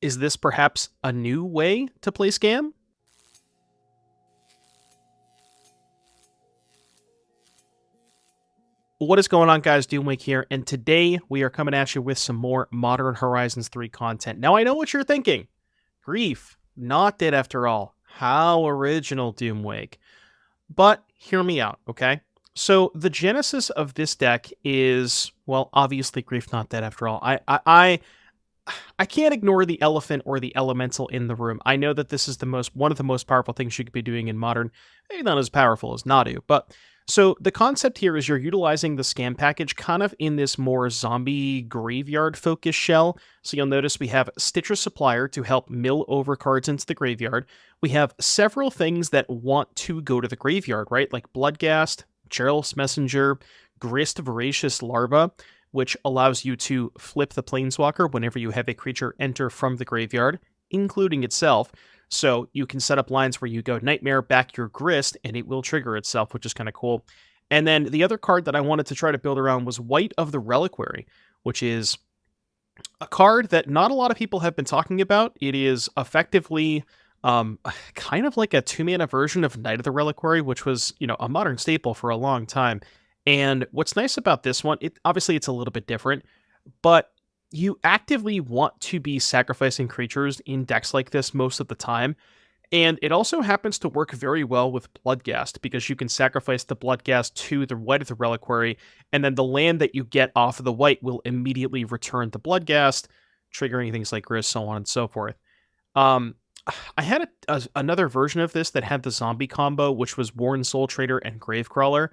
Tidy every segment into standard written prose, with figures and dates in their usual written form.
Is this perhaps a new way to play Scam? What is going on, guys? Doomwake here, and today we are coming at you with some more Modern Horizons 3 content. Now, I know what you're thinking. Grief, not dead after all. How original, Doomwake. But hear me out, okay? So the genesis of this deck is, well, obviously Grief, not dead after all. I can't ignore the elephant or the elemental in the room. I know that this is one of the most powerful things you could be doing in Modern. Maybe not as powerful as Nadu, but so the concept here is you're utilizing the scam package kind of in this more zombie graveyard focused shell. So you'll notice we have Stitcher Supplier to help mill over cards into the graveyard. We have several things that want to go to the graveyard, right? Like Bloodghast, Geralf's Messenger, Grist, Voracious, Larva, which allows you to flip the Planeswalker whenever you have a creature enter from the graveyard, including itself. So you can set up lines where you go Nightmare, back your Grist, and it will trigger itself, which is kind of cool. And then the other card that I wanted to try to build around was Wight of the Reliquary, which is a card that not a lot of people have been talking about. It is effectively kind of like a 2-mana version of Knight of the Reliquary, which was, a Modern staple for a long time. And what's nice about this one, obviously it's a little bit different, but you actively want to be sacrificing creatures in decks like this most of the time. And it also happens to work very well with Bloodghast, because you can sacrifice the Bloodghast to the Wight of the Reliquary, and then the land that you get off of the Wight will immediately return the Bloodghast, triggering things like Grist, so on and so forth. I had another version of this that had the zombie combo, which was Worn Soul Trader and Gravecrawler.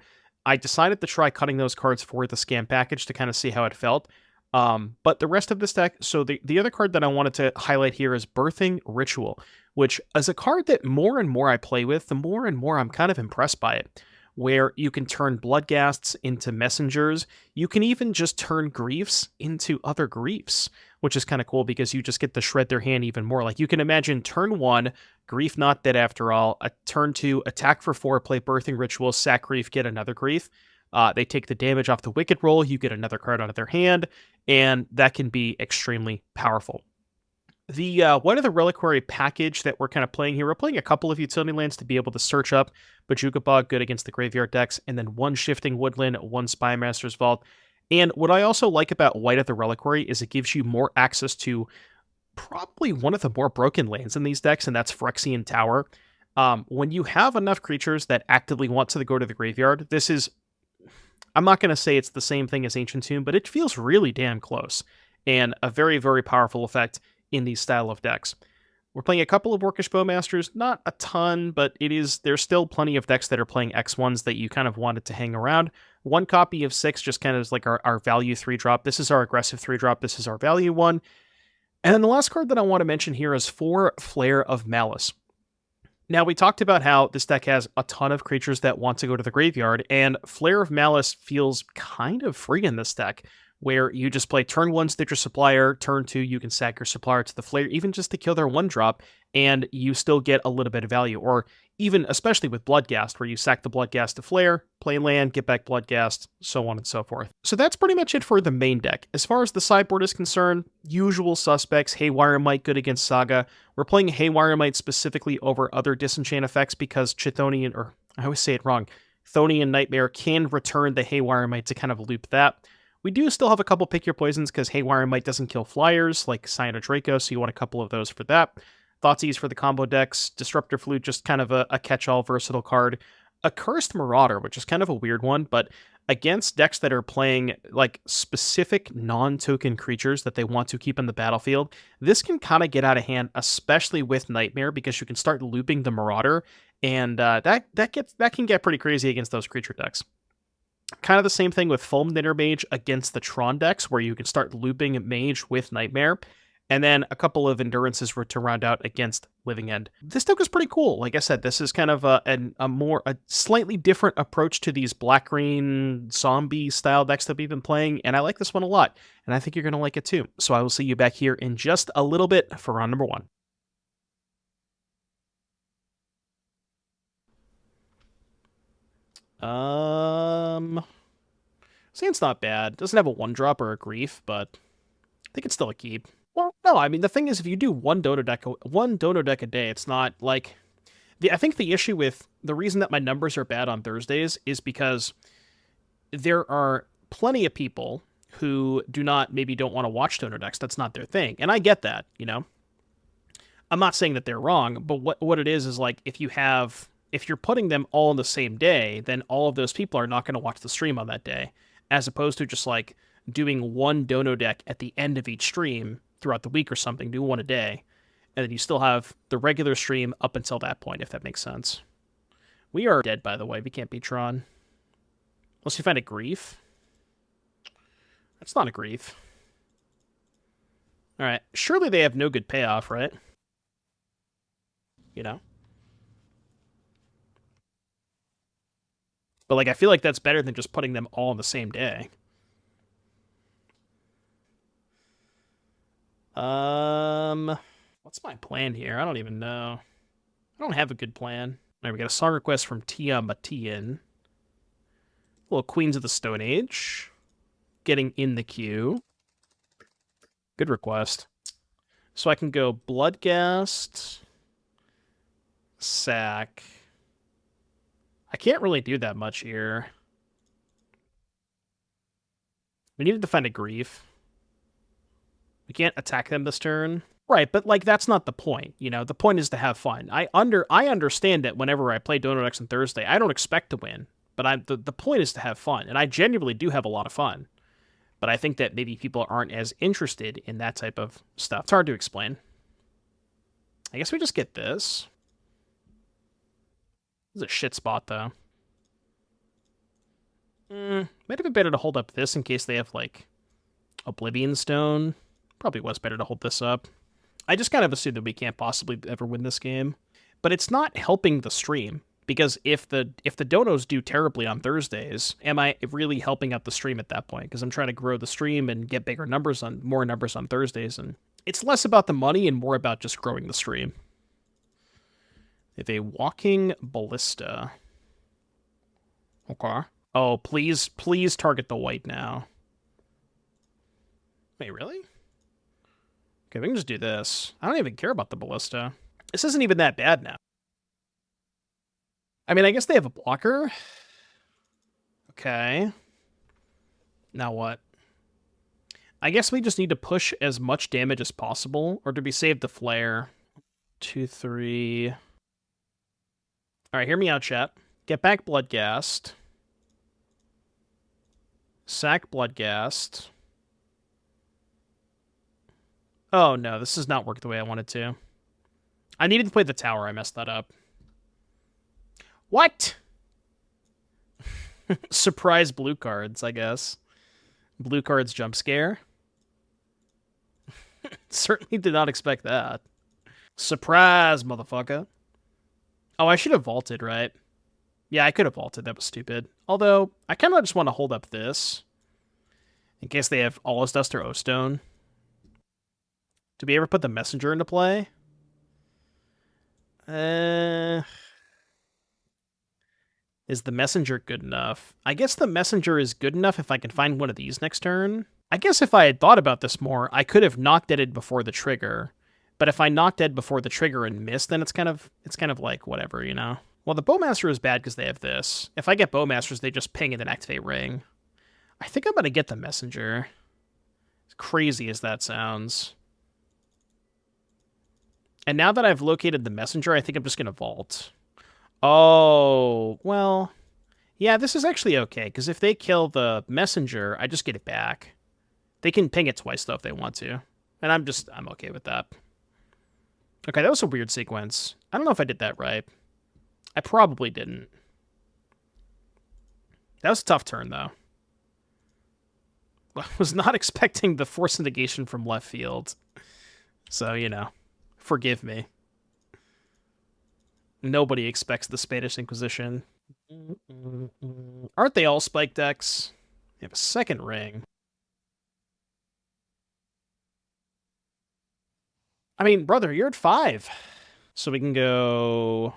I decided to try cutting those cards for the scam package to kind of see how it felt. But the rest of this deck, so the other card that I wanted to highlight here is Birthing Ritual, which is a card that more and more I play with, the more and more I'm kind of impressed by it, where you can turn Bloodghasts into messengers. You can even just turn Griefs into other Griefs, which is kind of cool because you just get to shred their hand even more. Like, you can imagine turn 1, Grief not dead after all, a turn 2, attack for 4, play Birthing Ritual, sack Grief, get another Grief. They take the damage off the Wicked roll, you get another card out of their hand, and that can be extremely powerful. The one of the Reliquary package that we're kind of playing here, we're playing a couple of utility lands to be able to search up Bojuka Bog, good against the graveyard decks, and then 1 Shifting Woodland, 1 Spymaster's Vault. And what I also like about Wight of the Reliquary is it gives you more access to probably one of the more broken lands in these decks, and that's Phyrexian Tower. When you have enough creatures that actively want to go to the graveyard, this is, I'm not going to say it's the same thing as Ancient Tomb, but it feels really damn close, and a very, very powerful effect in these style of decks. We're playing a couple of Orcish Bowmasters, not a ton, but there's still plenty of decks that are playing X1s that you kind of wanted to hang around. 1 copy of 6 just kind of is like our value 3-drop. This is our aggressive 3-drop. This is our value 1. And then the last card that I want to mention here is 4 Flare of Malice. Now, we talked about how this deck has a ton of creatures that want to go to the graveyard, and Flare of Malice feels kind of free in this deck, where you just play turn 1 Stitcher Supplier, turn 2 you can sack your Supplier to the Flare, even just to kill their 1-drop, and you still get a little bit of value. Or even, especially with Bloodghast, where you sack the Bloodghast to Flare, play land, get back Bloodghast, so on and so forth. So that's pretty much it for the main deck. As far as the sideboard is concerned, usual suspects, Haywire Might good against Saga. We're playing Haywire Might specifically over other disenchant effects because Chthonian, or I always say it wrong, Chthonian Nightmare can return the Haywire Might to kind of loop that. We do still have a couple Pick Your Poisons because Haywire Might doesn't kill flyers like Scion of Draco, so you want a couple of those for that. Thoughtseize for the combo decks. Disruptor Flute, just kind of a catch-all versatile card. A Cursed Marauder, which is kind of a weird one, but against decks that are playing like specific non-token creatures that they want to keep in the battlefield, this can kind of get out of hand, especially with Nightmare, because you can start looping the Marauder, and that can get pretty crazy against those creature decks. Kind of the same thing with Fulminator Mage against the Tron decks, where you can start looping Mage with Nightmare, and then a couple of Endurances to round out against Living End. This deck is pretty cool. Like I said, this is kind of a slightly different approach to these black-green zombie-style decks that we've been playing, and I like this one a lot, and I think you're going to like it too. So I will see you back here in just a little bit for round number 1. Sand's not bad. Doesn't have a 1-drop or a Grief, but I think it's still a keep. Well, no, I mean, the thing is, if you do one dono deck a day, it's not like... I think the issue with... The reason that my numbers are bad on Thursdays is because there are plenty of people who maybe don't want to watch dono decks. That's not their thing. And I get that, you know? I'm not saying that they're wrong, but what it is like, if you're putting them all on the same day, then all of those people are not going to watch the stream on that day, as opposed to just like doing one dono deck at the end of each stream throughout the week or something, do one a day, and then you still have the regular stream up until that point, if that makes sense. We are dead, by the way. We can't beat Tron. Unless you find a Grief. That's not a Grief. Alright, surely they have no good payoff, right? You know? But, like, I feel like that's better than just putting them all on the same day. What's my plan here? I don't even know. I don't have a good plan. Alright, we got a song request from Tia Matian. Little Queens of the Stone Age. Getting in the queue. Good request. So I can go Bloodghast, sack. I can't really do that much here. We needed to find a Grief. We can't attack them this turn. Right, but like that's not the point, you know. The point is to have fun. I understand that whenever I play Dono decks on Thursday, I don't expect to win, but the point is to have fun, and I genuinely do have a lot of fun. But I think that maybe people aren't as interested in that type of stuff. It's hard to explain. I guess we just get this. This is a shit spot, though. Might have been better to hold up this in case they have, like, Oblivion Stone. Probably was better to hold this up. I just kind of assume that we can't possibly ever win this game. But it's not helping the stream. Because if the donos do terribly on Thursdays, am I really helping out the stream at that point? Because I'm trying to grow the stream and get more numbers on Thursdays, and it's less about the money and more about just growing the stream. If a Walking Ballista. Okay. Oh, please target the Wight now. Wait, really? Okay, we can just do this. I don't even care about the Ballista. This isn't even that bad now. I mean, I guess they have a blocker. Okay. Now what? I guess we just need to push as much damage as possible, or to be saved the Flare. 2, 3... Alright, hear me out, chat. Get back Bloodghast. Sack Bloodghast. Oh no, this does not work the way I wanted to. I needed to play the tower, I messed that up. What? Surprise blue cards, I guess. Blue cards jump scare. Certainly did not expect that. Surprise, motherfucker. Oh, I should have vaulted, right? Yeah, I could have vaulted. That was stupid. Although, I kind of just want to hold up this. In case they have All's Dust or O-Stone. Did we ever put the Messenger into play? Is the Messenger good enough? I guess the Messenger is good enough if I can find one of these next turn. I guess if I had thought about this more, I could have not deaded before the trigger. But if I not dead before the trigger and miss, then it's kind of like whatever, you know? Well, the Bowmaster is bad because they have this. If I get Bowmasters, they just ping and then activate Ring. I think I'm going to get the Messenger. As crazy as that sounds. And now that I've located the Messenger, I think I'm just going to vault. Oh, well, yeah, this is actually okay, because if they kill the Messenger, I just get it back. They can ping it twice, though, if they want to. And I'm okay with that. Okay, that was a weird sequence. I don't know if I did that right. I probably didn't. That was a tough turn, though. I was not expecting the Force Negation from left field. So, you know, forgive me. Nobody expects the Spanish Inquisition. Aren't they all spike decks? They have a second ring. I mean, brother, you're at 5. So we can go...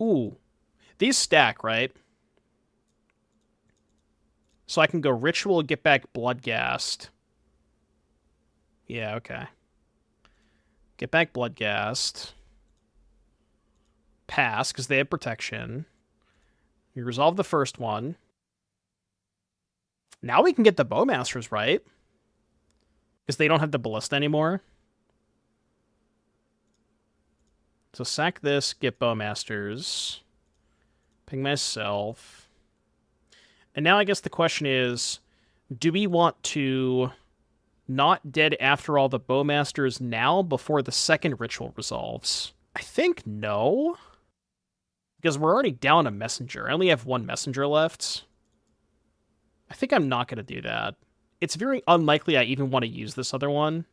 Ooh. These stack, right? So I can go Ritual, get back Bloodghast. Yeah, okay. Get back Bloodghast. Pass, because they have protection. We resolve the first one. Now we can get the Bowmasters, right? Because they don't have the Ballista anymore. So sack this, get Bowmasters. Ping myself. And now I guess the question is, do we want to not dead after all the Bowmasters now before the second ritual resolves? I think no. Because we're already down a messenger. I only have one messenger left. I think I'm not going to do that. It's very unlikely I even want to use this other one.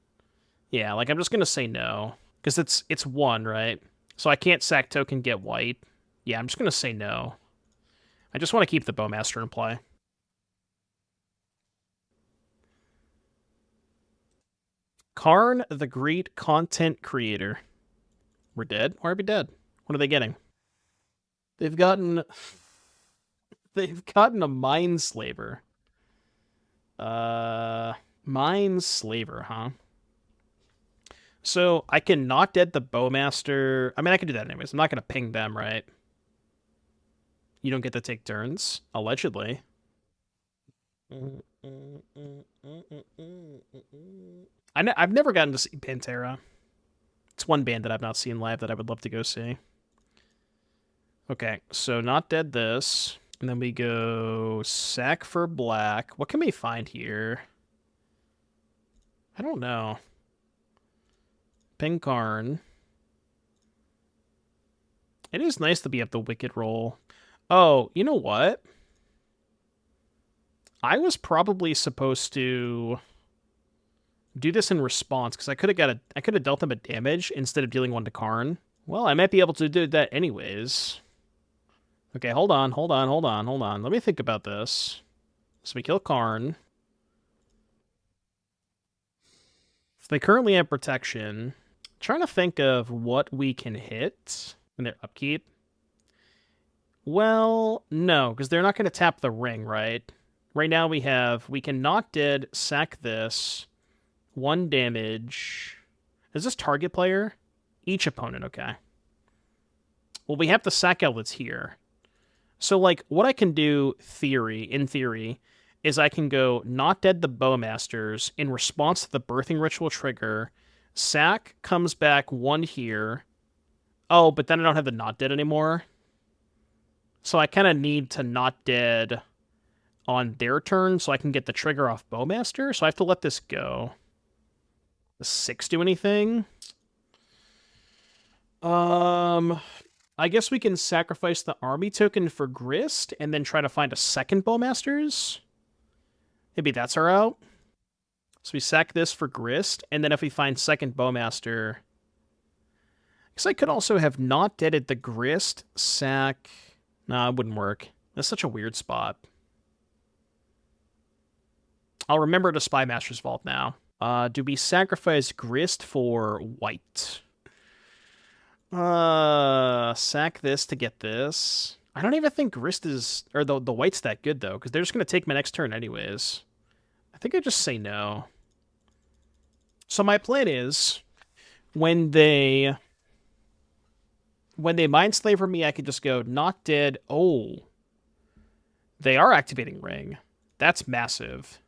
Yeah, like I'm just going to say no. Because it's one, right? So I can't sack token, get Wight. Yeah, I'm just going to say no. I just want to keep the Bowmaster in play. Karn, the Great Content Creator. We're dead? Why are we dead? What are they getting? They've gotten a Mindslaver. Mindslaver, huh? So I can not dead the Bowmaster. I mean, I can do that anyways. I'm not going to ping them, right? You don't get to take turns, allegedly. I've never gotten to see Pantera. It's one band that I've not seen live that I would love to go see. Okay, so not dead this. And then we go sack for black. What can we find here? I don't know. Ping Karn. It is nice to be up the Wicked roll. Oh, you know what? I was probably supposed to do this in response because I could have dealt him a damage instead of dealing one to Karn. Well, I might be able to do that anyways. Okay, hold on. Let me think about this. So we kill Karn. So they currently have protection. I'm trying to think of what we can hit in their upkeep. Well, no, because they're not going to tap the ring, right? Right now we can knock dead, sack this, 1 damage. Is this target player? Each opponent, okay. Well, we have the sack outlets here. So, like, what I can do, in theory, is I can go not dead the Bowmasters in response to the Birthing Ritual trigger. Sack comes back 1 here. Oh, but then I don't have the not dead anymore. So I kind of need to not dead on their turn so I can get the trigger off Bowmaster. So I have to let this go. Does 6 do anything? I guess we can sacrifice the army token for Grist and then try to find a second Bowmasters. Maybe that's our out. So we sack this for Grist, and then if we find second Bowmaster... I guess I could also have not deaded the Grist, sack... Nah, it wouldn't work. That's such a weird spot. I'll remember to Spy Master's Vault now. Do we sacrifice Grist for Wight? Sack this to get this. I don't even think Grist is... Or the Wight's that good, though, because they're just going to take my next turn anyways. I think I just say no. So my plan is, when they Mindslaver me, I could just go, not dead. Oh. They are activating Ring. That's massive.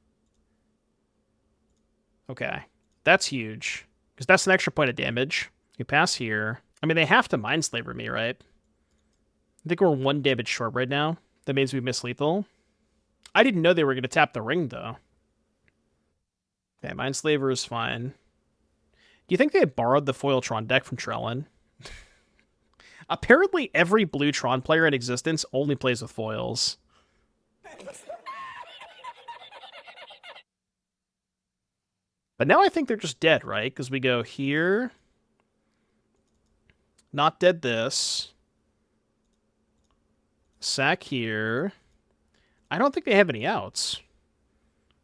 Okay. That's huge. Because that's an extra point of damage. You pass here. I mean, they have to Mindslaver me, right? I think we're 1 damage short right now. That means we miss lethal. I didn't know they were going to tap the ring, though. Okay, Mindslaver is fine. Do you think they borrowed the foil Tron deck from Trellin? Apparently, every blue Tron player in existence only plays with foils. But now I think they're just dead, right? Because we go here. Not dead this. Sack here. I don't think they have any outs.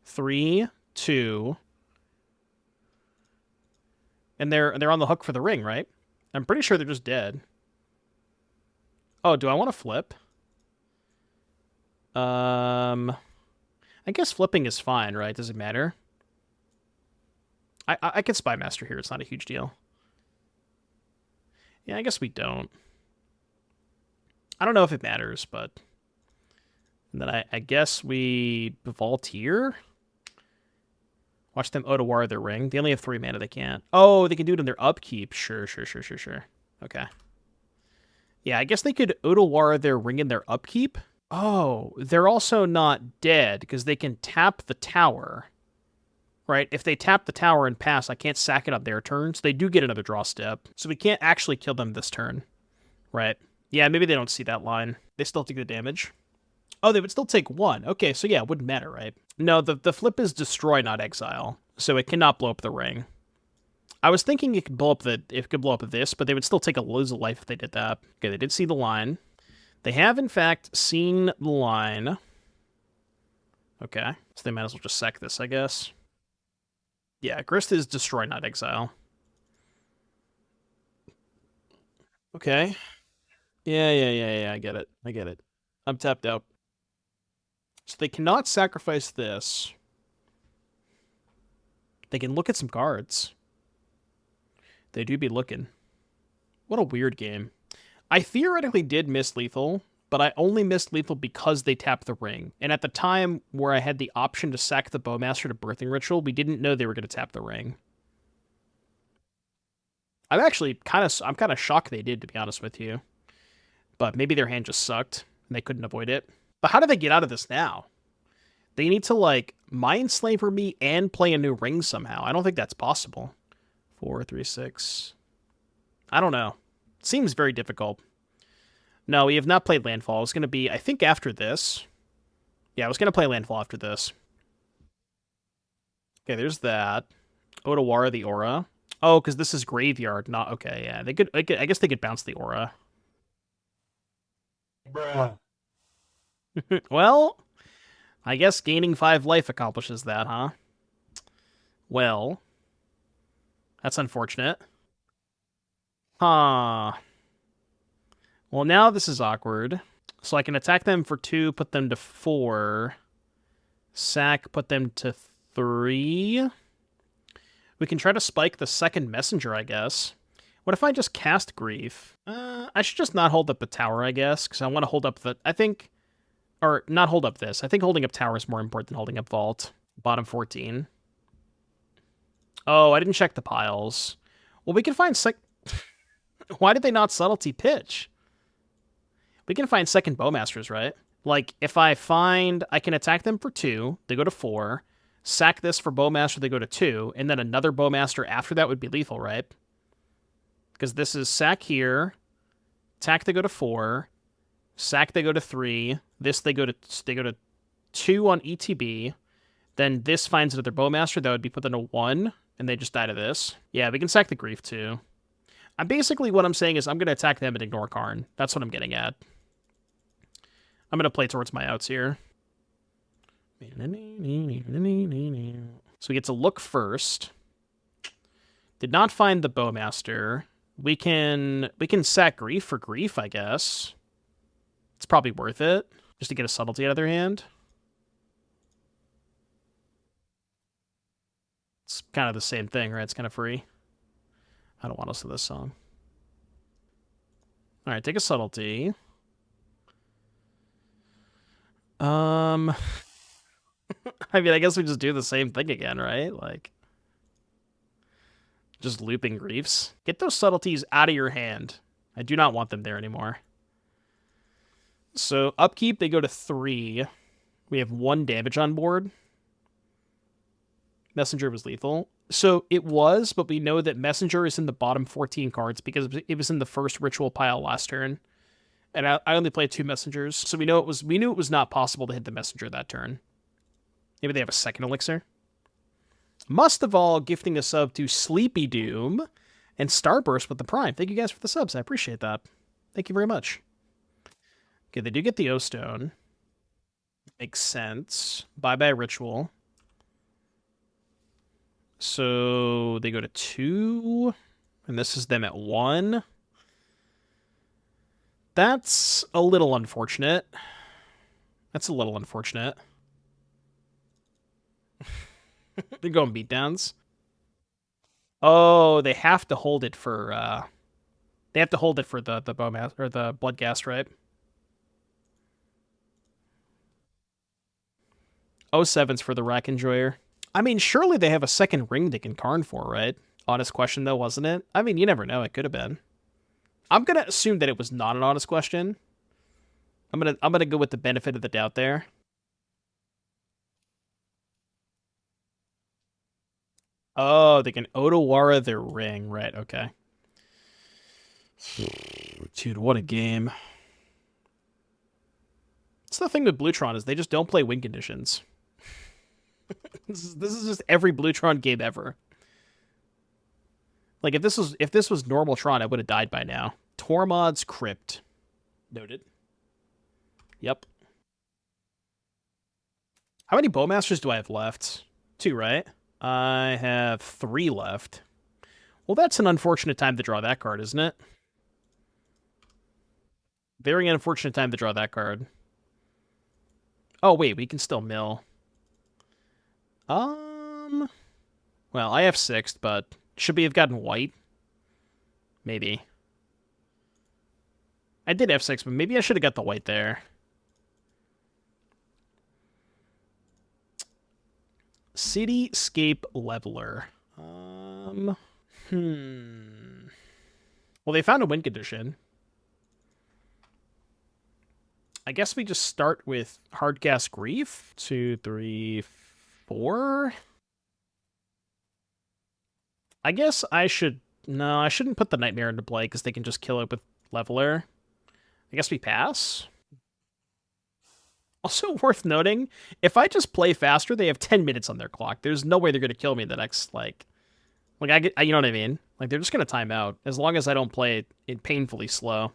3, 2. And they're on the hook for the ring, right? I'm pretty sure they're just dead. Oh, do I want to flip? I guess flipping is fine, right? Does it matter? I could Spymaster here. It's not a huge deal. Yeah, I guess we don't. I don't know if it matters, but... And then I guess we vault here. Watch them Otawara their ring. They only have 3 mana, they can't. Oh, they can do it in their upkeep. Sure. Okay. Yeah, I guess they could Otawara their ring in their upkeep. Oh, they're also not dead, because they can tap the tower. Right? If they tap the tower and pass, I can't sack it on their turn, so they do get another draw step. So we can't actually kill them this turn. Right. Yeah, maybe they don't see that line. They still take the damage. Oh, they would still take 1. Okay, so yeah, it wouldn't matter, right? No, the flip is destroy, not exile. So it cannot blow up the ring. I was thinking it could blow up this, but they would still take a lose of life if they did that. Okay, they did see the line. They have, in fact, seen the line. Okay, so they might as well just sack this, I guess. Yeah, Grist is destroy, not exile. Okay. Yeah, I get it. I'm tapped out. So they cannot sacrifice this. They can look at some cards. They do be looking. What a weird game. I theoretically did miss lethal, but I only missed lethal because they tapped the ring. And at the time where I had the option to sack the Bowmaster to Birthing Ritual, we didn't know they were going to tap the ring. I'm actually kind of shocked they did, to be honest with you. But maybe their hand just sucked and they couldn't avoid it. But how do they get out of this now? They need to, like, Mindslaver me and play a new ring somehow. I don't think that's possible. 4, 3, 6. I don't know. Seems very difficult. No, we have not played Landfall. It's going to be, I think, after this. Yeah, I was going to play Landfall after this. Okay, there's that. Otawara the Aura. Oh, because this is Graveyard. Not okay. Yeah, they could. I guess they could bounce the Aura. Bruh. Well, I guess gaining 5 life accomplishes that, huh? Well, that's unfortunate. Huh. Well, now this is awkward. So I can attack them for 2, put them to 4. Sack, put them to 3. We can try to spike the second messenger, I guess. What if I just cast Grief? I should just not hold up the tower, I guess, because I want to hold up the... I think... Or, not hold up this. I think holding up tower is more important than holding up vault. Bottom 14. Oh, I didn't check the piles. Well, we can find Why did they not subtlety pitch? We can find second Bowmasters, right? Like, if I find... I can attack them for 2. They go to 4. Sack this for Bowmaster, they go to 2. And then another Bowmaster after that would be lethal, right? Because this is sack here. Attack, they go to 4. Sack, they go to 3. This, they go to 2 on ETB. Then this finds another Bowmaster. That would be put into 1. And they just die to this. Yeah, we can sack the Grief, too. Basically, what I'm saying is I'm going to attack them and ignore Karn. That's what I'm getting at. I'm going to play towards my outs here. So we get to look first. Did not find the Bowmaster. We can sack Grief for Grief, I guess. It's probably worth it, just to get a subtlety out of their hand. It's kind of the same thing, right? It's kind of free. I don't want to listen to this song. Alright, take a subtlety. I mean, I guess we just do the same thing again, right? Like, just looping Griefs. Get those subtleties out of your hand. I do not want them there anymore. So, upkeep, they go to 3. We have 1 damage on board. Messenger was lethal. So, it was, but we know that Messenger is in the bottom 14 cards because it was in the first ritual pile last turn. And I only played 2 Messengers, so we knew it was not possible to hit the Messenger that turn. Maybe they have a second elixir. Must of all gifting a sub to Sleepy Doom and Starburst with the Prime. Thank you guys for the subs. I appreciate that. Thank you very much. Okay, they do get the O-Stone. Makes sense. Bye-bye Ritual. So they go to 2, and this is them at 1. That's a little unfortunate. They're going beatdowns. Oh, they have to hold it for they have to hold it for the Bowmaster or the Bloodghast, right? Oh, seven's for the Rack Enjoyer. I mean, surely they have a second ring they can Karn for, right? Honest question though, wasn't it? I mean, you never know. It could have been. I'm gonna assume that it was not an honest question. I'm gonna go with the benefit of the doubt there. Oh, they can Otawara their ring, right? Okay. Dude, what a game. It's the thing with Blutron is they just don't play win conditions. This is just every Blutron game ever. Like if this was normal Tron, I would have died by now. Tormod's Crypt. Noted. Yep. How many Bowmasters do I have left? 2, right? I have 3 left. Well, that's an unfortunate time to draw that card, isn't it? Very unfortunate time to draw that card. Oh, wait, we can still mill. Well, I have 6th, but should we have gotten Wight? Maybe. I did have 6, but maybe I should have got the Wight there. Cityscape Leveler. Well, they found a win condition. I guess we just start with Hardcast Grief. 2, 3, 4. I guess I should... No, I shouldn't put the Nightmare into play because they can just kill it with Leveler. I guess we pass. Also worth noting, if I just play faster, they have 10 minutes on their clock. There's no way they're going to kill me the next, you know what I mean? Like, they're just going to time out, as long as I don't play it painfully slow.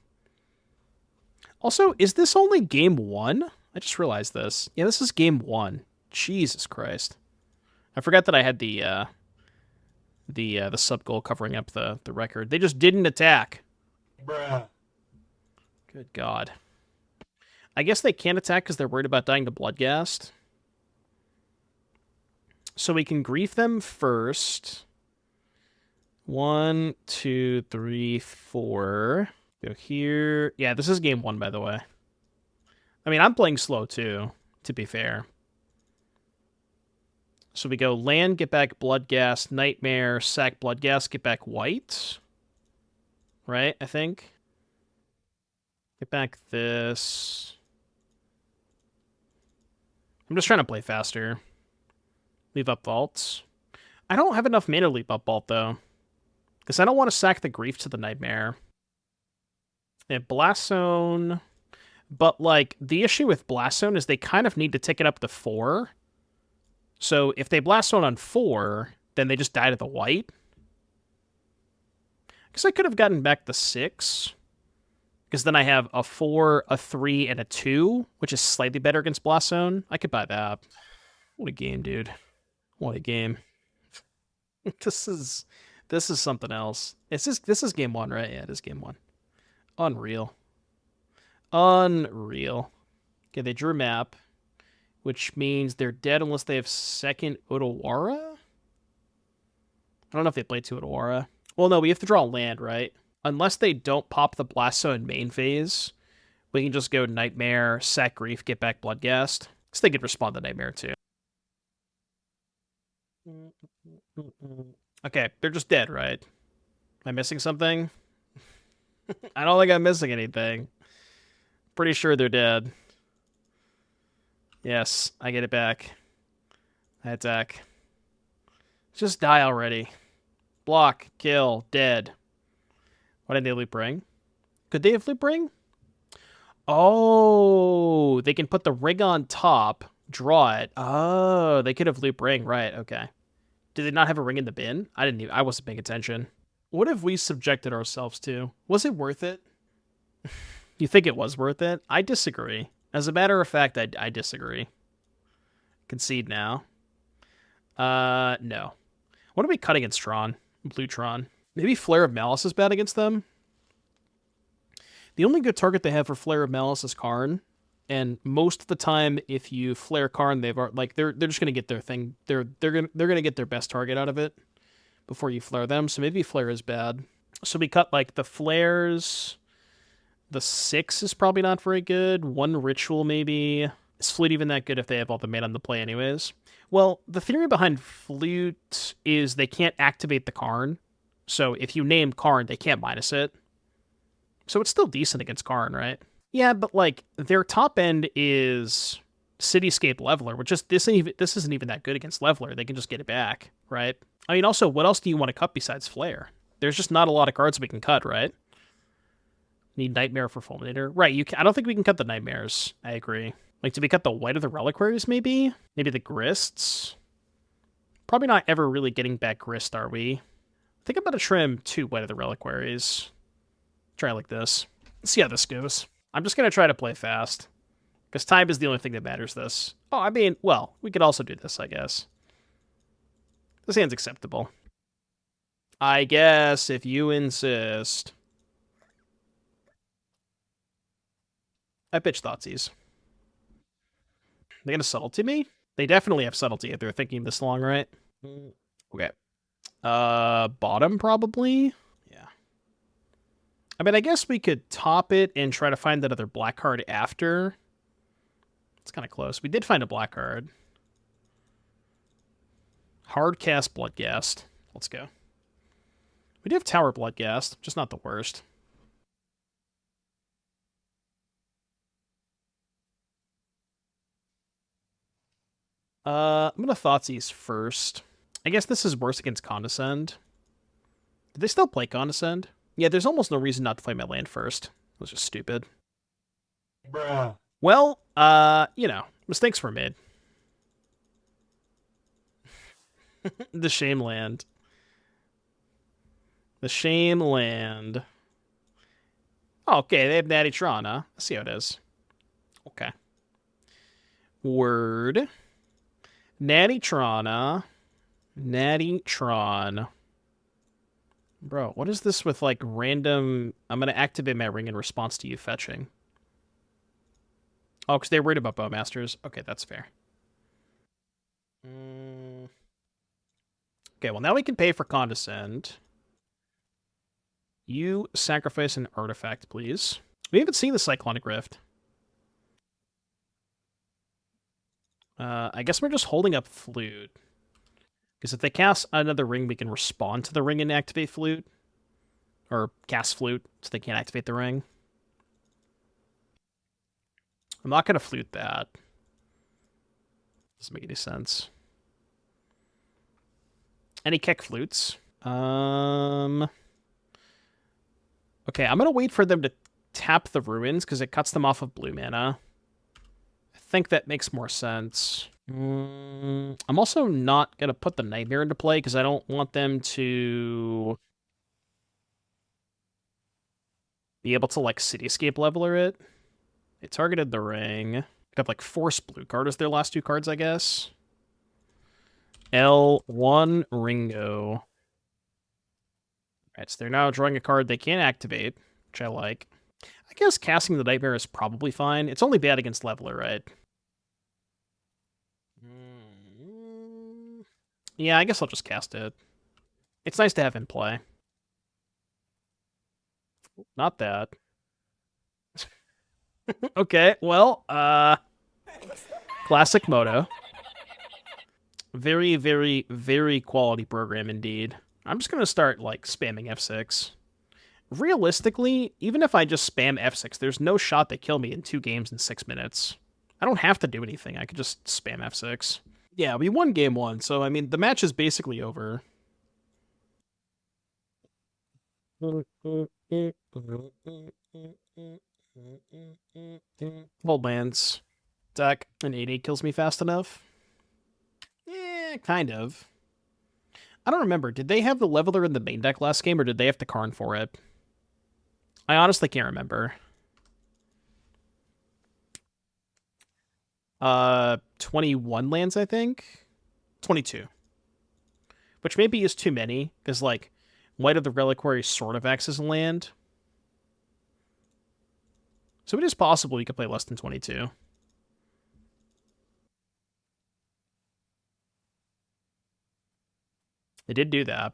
Also, is this only game 1? I just realized this. Yeah, this is game 1. Jesus Christ. I forgot that I had the sub-goal covering up the record. They just didn't attack. Bruh. Good God. I guess they can't attack because they're worried about dying to Bloodghast. So we can grief them first. 1, 2, 3, 4. Go here. Yeah, this is game 1, by the way. I mean, I'm playing slow, too, to be fair. So we go land, get back Bloodghast, Nightmare, sack Bloodghast, get back Wight. Right, I think. Get back this. I'm just trying to play faster. Leave up Vaults. I don't have enough mana to leave up Vault, though. Because I don't want to sack the Grief to the Nightmare. And Blast Zone. But, like, the issue with Blast Zone is they kind of need to tick it up to 4. So if they Blast Zone on 4, then they just die to the Wight. Because I could have gotten back the 6. Because then I have a 4, a 3, and a 2, which is slightly better against Blast Zone. I could buy that. What a game, dude. What a game. This is something else. This is game 1, right? Yeah, it is game 1. Unreal. Unreal. Okay, they drew a map, which means they're dead unless they have second Otawara? I don't know if they play 2 Otawara. Well, no, we have to draw land, right? Unless they don't pop the Blast Zone main phase, we can just go Nightmare, sack Grief, get back Bloodghast. Because they could respond to Nightmare, too. Okay, they're just dead, right? Am I missing something? I don't think I'm missing anything. Pretty sure they're dead. Yes, I get it back. I attack. Just die already. Block, kill, dead. Why didn't they loop ring? Could they have loop ring? Oh, they can put the ring on top, draw it. Oh, they could have loop ring, right? Okay. Did they not have a ring in the bin? I wasn't paying attention. What have we subjected ourselves to? Was it worth it? You think it was worth it? I disagree. As a matter of fact, I disagree. Concede now. No. What are we cut against Tron? Blue Tron. Maybe Flare of Malice is bad against them? The only good target they have for Flare of Malice is Karn. And most of the time, if you flare Karn, they're just gonna get their thing. They're gonna get their best target out of it. before you flare them, so maybe flare is bad. So we cut, like, the flares. The 6 is probably not very good. 1 ritual, maybe. Is Flute even that good if they have all the mana on the play anyways? Well, the theory behind Flute is they can't activate the Karn. So if you name Karn, they can't minus it. So it's still decent against Karn, right? Yeah, but, like, their top end is Cityscape Leveler, which just this isn't even that good against Leveler. They can just get it back, right? I mean, also, what else do you want to cut besides Flare? There's just not a lot of cards we can cut, right? Need Nightmare for Fulminator. Right, I don't think we can cut the Nightmares. I agree. Like, do we cut the Wight of the Reliquaries, maybe? Maybe the Grists? Probably not ever really getting back Grist, are we? I think I'm going to trim 2 Wight of the Reliquaries. Try like this. Let's see how this goes. I'm just going to try to play fast. Because time is the only thing that matters this. Oh, I mean, well, we could also do this, I guess. This hand's acceptable. I guess, if you insist. I pitch Thoughtseize. They gonna subtlety me? They definitely have subtlety if they're thinking this long, right? Okay. Bottom, probably? Yeah. I mean, I guess we could top it and try to find that other black card after. It's kind of close. We did find a black card. Hard cast Bloodghast. Let's go. We do have Tower Bloodghast, just not the worst. I'm gonna Thoughtseize first. I guess this is worse against Condescend. Did they still play Condescend? Yeah, there's almost no reason not to play my land first. It was just stupid. Bruh. Well, you know, mistakes were made. The Shame Land. The Shame Land. Oh, okay, they have Natty Tron, huh? Let's see how it is. Okay. Word. Natty Tron, Natty Tron. Bro, what is this with, like, random... I'm going to activate my ring in response to you fetching. Oh, because they're worried about Bowmasters. Okay, that's fair. Okay, well, now we can pay for Condescend. You sacrifice an artifact, please. We haven't seen the Cyclonic Rift. I guess we're just holding up Flute. Because if they cast another ring, we can respond to the ring and activate Flute. Or cast Flute, so they can't activate the ring. I'm not going to Flute that. Doesn't make any sense. Any Keck Flutes? Okay, I'm going to wait for them to tap the Ruins, because it cuts them off of blue mana. I think that makes more sense. I'm also not going to put the Nightmare into play, because I don't want them to be able to, like, Cityscape Leveler it. They targeted the ring. Could have, like, Force Blue card as their last 2 cards, I guess. L1 Ringo. Alright, so they're now drawing a card they can't activate, which I like. I guess casting the Nightmare is probably fine. It's only bad against Leveler, right? Yeah, I guess I'll just cast it. It's nice to have in play. Not that. Okay, well, classic Moto. Very, very, very quality program indeed. I'm just going to start, like, spamming F6. Realistically, even if I just spam F6, there's no shot they kill me in 2 games in 6 minutes. I don't have to do anything. I could just spam F6. Yeah, we won game 1, so, I mean, the match is basically over. Hold lands. Deck. An 8/8 kills me fast enough? Eh, kind of. I don't remember. Did they have the Leveler in the main deck last game, or did they have to Karn for it? I honestly can't remember. 21 lands, I think? 22. Which maybe is too many, because, like, Wight of the Reliquary sort of acts as a land. So it is possible you could play less than 22. They did do that.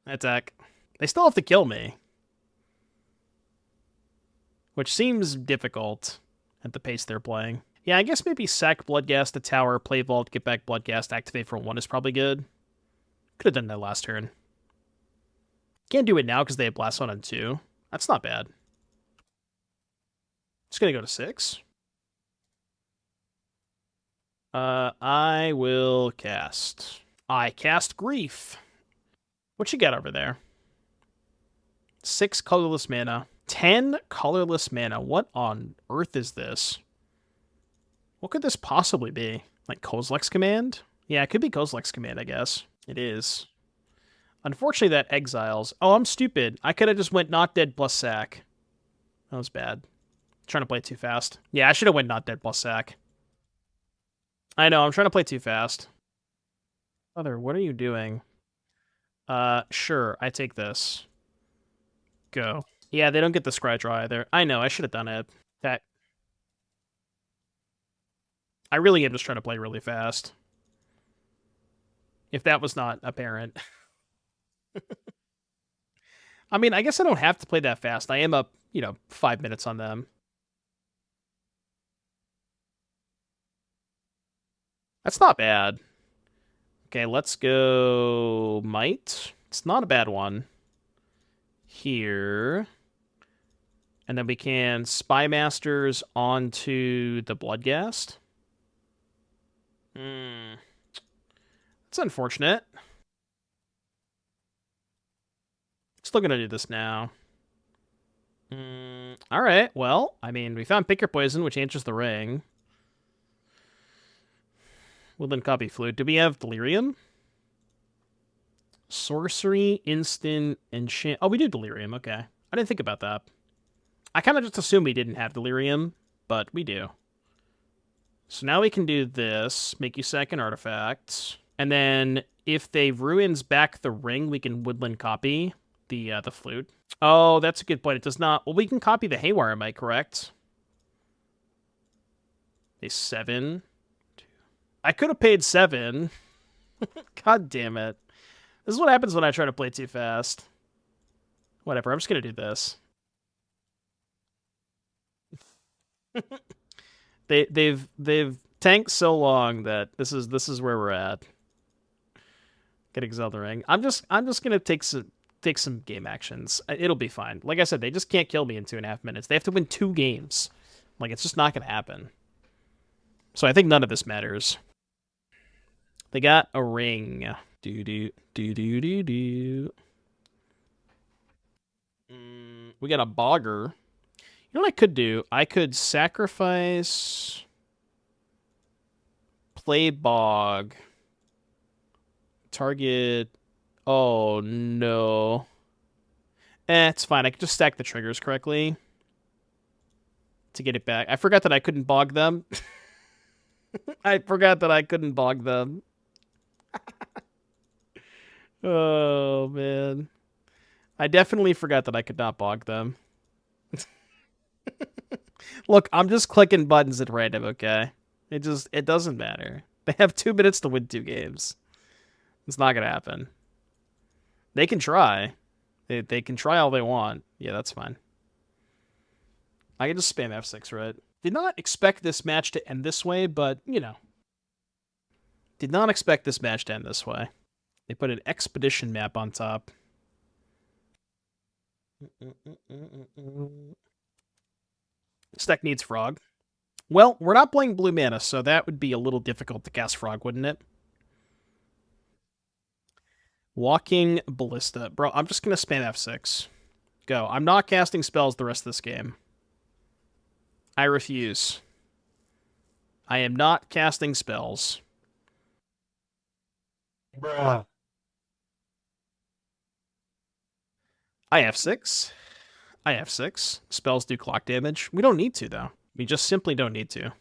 Attack. They still have to kill me, which seems difficult at the pace they're playing. Yeah, I guess maybe sack Bloodghast the tower, play Vault, get back Bloodghast, activate for 1 is probably good. Could have done that last turn. Can't do it now because they have Blast on 2. That's not bad. Just gonna go to 6. I will cast. I cast Grief. What you got over there? 6 colorless mana. 10 colorless mana. What on earth is this? What could this possibly be? Like Kozilek's Command? Yeah, it could be Kozilek's Command, I guess. It is. Unfortunately, that exiles. Oh, I'm stupid. I could have just went Not Dead plus sack. That was bad. Trying to play too fast. Yeah, I should have went Not Dead plus sack. I know, I'm trying to play too fast. Other, what are you doing? Sure, I take this. Go. Yeah, they don't get the scry draw either. I know, I should have done it. That. I really am just trying to play really fast. If that was not apparent. I mean, I guess I don't have to play that fast. I am up, 5 minutes on them. That's not bad. Okay, let's go Might. It's not a bad one. Here. And then we can Spy Masters onto the Bloodghast. That's unfortunate. Still gonna do this now. Alright, well, I mean, we found Pick Your Poison, which answers the ring. Woodland Copy Flute. Do we have Delirium? Sorcery, Instant, Enchant. Oh, we do Delirium, okay. I didn't think about that. I kind of just assumed we didn't have Delirium, but we do. So now we can do this, make you sack an artifact, and then if they ruins back the ring, we can Woodland Copy the flute. Oh, that's a good point. It does not. Well, we can copy the Haywire, am I correct? A 7. I could have paid 7. God damn it. This is what happens when I try to play too fast. Whatever, I'm just gonna do this. They've tanked so long that this is where we're at. Getting Zelda ring. I'm just gonna take some game actions. It'll be fine. Like I said, they just can't kill me in 2.5 minutes. They have to win 2 games. Like, it's just not gonna happen. So I think none of this matters. They got a ring. Do. We got a Bogger. You know what I could do? I could sacrifice... Play Bog. Target... Oh, no. It's fine. I can just stack the triggers correctly to get it back. I forgot that I couldn't Bog them. I forgot that I couldn't Bog them. Oh, man. I definitely forgot that I could not Bog them. Look, I'm just clicking buttons at random, okay? It doesn't matter. They have 2 minutes to win 2 games. It's not gonna happen. They can try. They can try all they want. Yeah, that's fine. I can just spam F6, right? Did not expect this match to end this way, but, did not expect this match to end this way. They put an expedition map on top. This deck needs Frog. Well, we're not playing blue mana, so that would be a little difficult to cast Frog, wouldn't it? Walking Ballista. Bro, I'm just going to spam F6. Go. I'm not casting spells the rest of this game. I refuse. I am not casting spells. Bruh. I have 6. I have 6. Spells do clock damage. We don't need to, though. We just simply don't need to.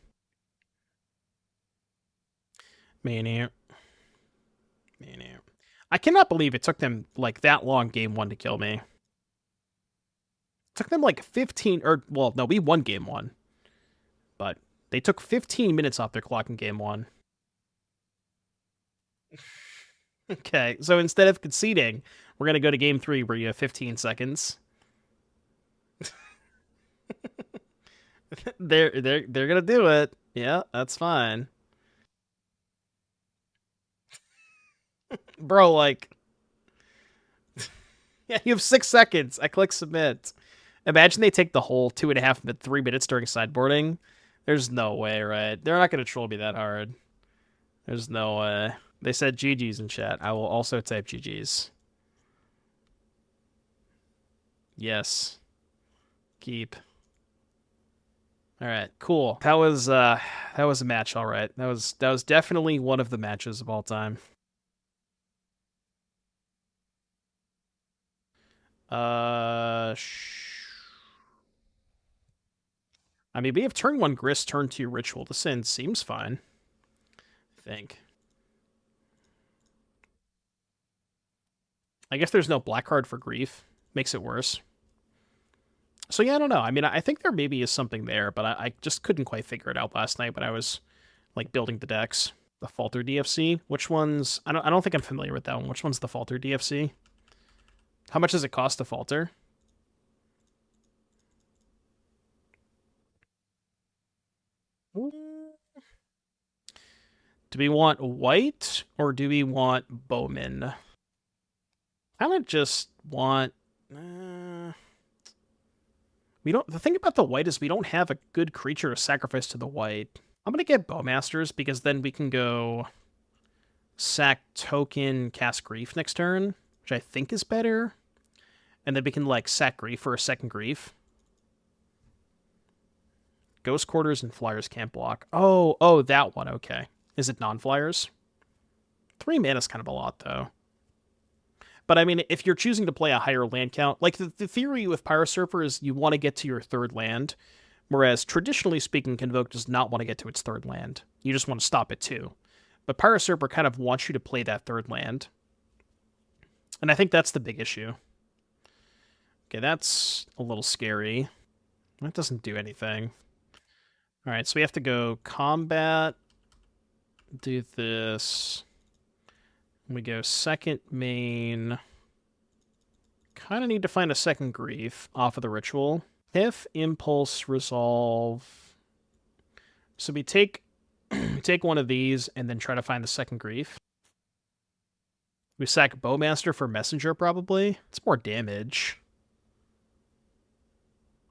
Maniac. I cannot believe it took them, like, that long game 1 to kill me. It took them, like, 15... well, no, we won game 1. But they took 15 minutes off their clock in game 1. Okay, so instead of conceding, we're gonna go to game 3 where you have 15 seconds. They're gonna do it. Yeah, that's fine. Bro, like, yeah, you have 6 seconds. I click submit. Imagine they take the whole 2.5 3 minutes during sideboarding. There's no way, right? They're not gonna troll me that hard. There's no way. They said GG's in chat. I will also type GG's. Yes. Keep. All right, cool. That was a match, all right. That was definitely one of the matches of all time. I mean, we have turn 1 Grist, turn 2 Ritual to Sin. Seems fine. I think. I guess there's no black card for Grief. Makes it worse. So yeah, I don't know. I mean, I think there maybe is something there, but I just couldn't quite figure it out last night when I was like building the decks. The Falter DFC. Which one's? I don't think I'm familiar with that one. Which one's the Falter DFC? How much does it cost to Falter? Do we want Wight or do we want Bowman? I would just want. We don't. The thing about the Wight is we don't have a good creature to sacrifice to the Wight. I'm gonna get Bowmasters because then we can go sack token, cast Grief next turn, which I think is better, and then we can like sack Grief for a second Grief. Ghost Quarters and Flyers can't block. Oh, that one. Okay. Is it non-flyers? 3 mana is kind of a lot, though. But I mean, if you're choosing to play a higher land count, like the theory with Pyrosurfer is you want to get to your 3rd land, whereas traditionally speaking, Convoke does not want to get to its 3rd land. You just want to stop at 2. But Pyrosurfer kind of wants you to play that 3rd land. And I think that's the big issue. Okay, that's a little scary. That doesn't do anything. All right, so we have to go combat, do this. We go second main. Kind of need to find a second Grief off of the Ritual. If Impulse Resolve. So we take take one of these and then try to find the second Grief. We sack Bowmaster for Messenger, probably. It's more damage.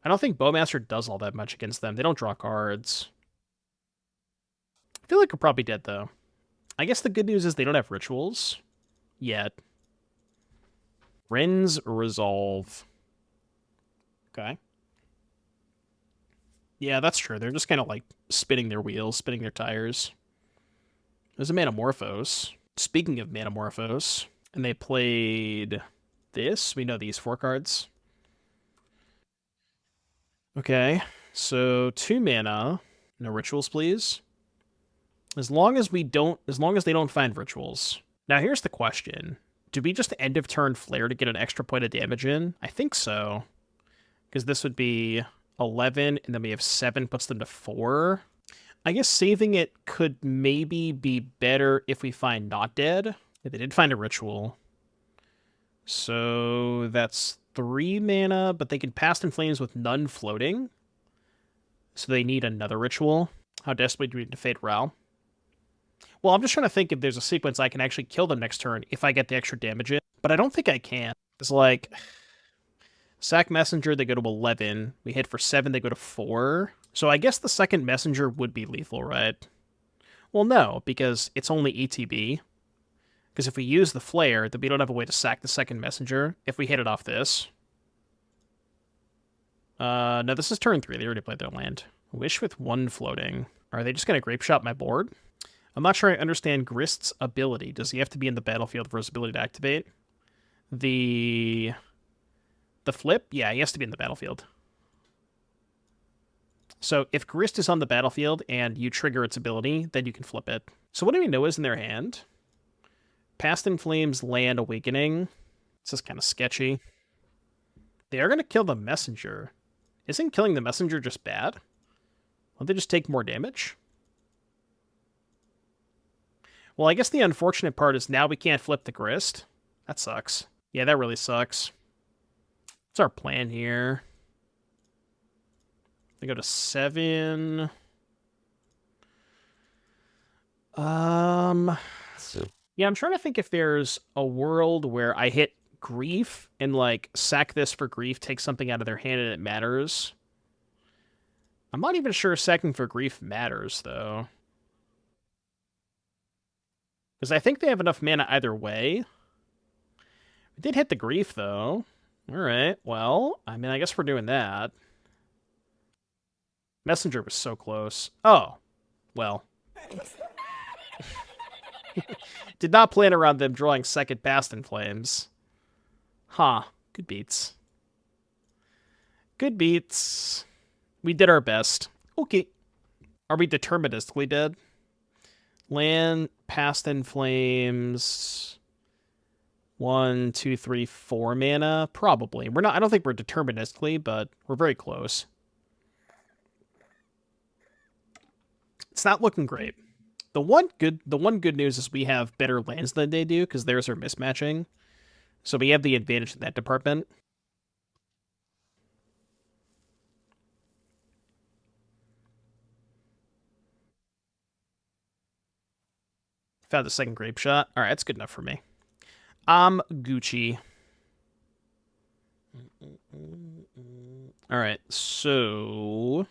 I don't think Bowmaster does all that much against them. They don't draw cards. I feel like we're probably dead, though. I guess the good news is they don't have rituals yet. Ren's Resolve. Okay. Yeah, that's true. They're just kind of like spinning their wheels, spinning their tires. There's a Manamorphose. Speaking of Manamorphose, and they played this. We know these 4 cards. Okay, so 2 mana. No rituals, please. As long as they don't find rituals. Now here's the question. Do we just end of turn flare to get an extra point of damage in? I think so. Because this would be 11, and then we have 7, puts them to 4. I guess saving it could maybe be better if we find Not Dead. Yeah, they did find a ritual. So that's 3 mana, but they can Past in Flames with none floating. So they need another ritual. How desperate do we need to Fate Ral? Well, I'm just trying to think if there's a sequence I can actually kill them next turn if I get the extra damage in. But I don't think I can. It's like... Sack Messenger, they go to 11. We hit for 7, they go to 4. So I guess the second Messenger would be lethal, right? Well, no, because it's only ETB. Because if we use the Flare, then we don't have a way to sack the second Messenger if we hit it off this. No, this is turn 3. They already played their land. Wish with 1 floating. Are they just going to Grape Shot my board? I'm not sure I understand Grist's ability. Does he have to be in the battlefield for his ability to activate? The flip? Yeah, he has to be in the battlefield. So if Grist is on the battlefield and you trigger its ability, then you can flip it. So what do we know is in their hand? Past in Flames, Land, Awakening. This is kind of sketchy. They are going to kill the Messenger. Isn't killing the Messenger just bad? Won't they just take more damage? Well, I guess the unfortunate part is now we can't flip the Grist. That sucks. Yeah, that really sucks. What's our plan here? We go to 7. Yeah, I'm trying to think if there's a world where I hit Grief and, like, sack this for Grief, take something out of their hand and it matters. I'm not even sure sacking for Grief matters, though. Because I think they have enough mana either way. We did hit the Grief, though. Alright, well, I mean, I guess we're doing that. Messenger was so close. Oh, well. Did not plan around them drawing second Bastion Flames. Huh. Good beats. Good beats. We did our best. Okay. Are we deterministically dead? Land, Past in Flames. 1, 2, 3, 4 mana? Probably. We're not. I don't think we're deterministically, but we're very close. It's not looking great. The one good news is we have better lands than they do, because theirs are mismatching. So we have the advantage in that department. Found the second grape shot. Alright, that's good enough for me. I'm Gucci. Alright, so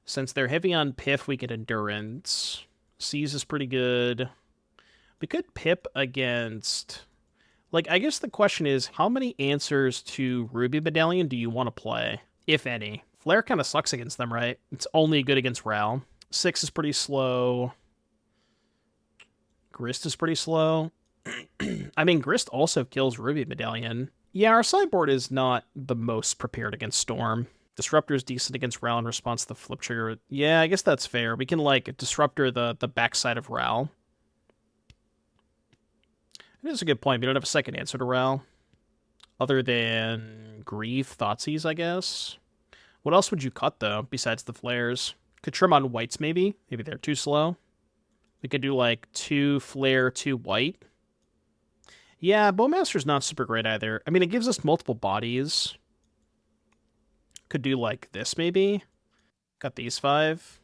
since they're heavy on Piff, we get Endurance. Seize is pretty good. We could Pip against... Like, I guess the question is, how many answers to Ruby Medallion do you want to play? If any. Flare kind of sucks against them, right? It's only good against Ral. 6 is pretty slow. Grist is pretty slow. I mean, Grist also kills Ruby Medallion. Yeah, our sideboard is not the most prepared against Storm. Disruptor is decent against Ral in response to the flip trigger. Yeah, I guess that's fair. We can, like, Disruptor the backside of Ral. It is a good point. We don't have a second answer to Ral. Other than Grief, Thoughtseize, I guess. What else would you cut, though, besides the flares? Could trim on Wights, maybe. Maybe they're too slow. We could do, like, 2 flare, 2 white. Yeah, Bowmaster's not super great either. I mean, it gives us multiple bodies. Could do, like, this, maybe. Cut these 5.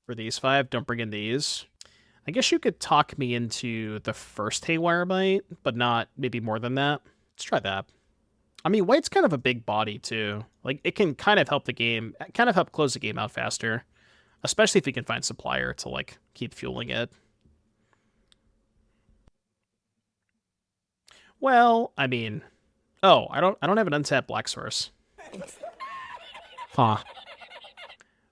For these 5, don't bring in these. I guess you could talk me into the first Haywire Bite, but not maybe more than that. Let's try that. I mean, White's kind of a big body, too. Like, it can kind of help the game, kind of help close the game out faster. Especially if we can find Supplier to, like, keep fueling it. Well, I mean... Oh, I don't have an untapped Black Source. Huh.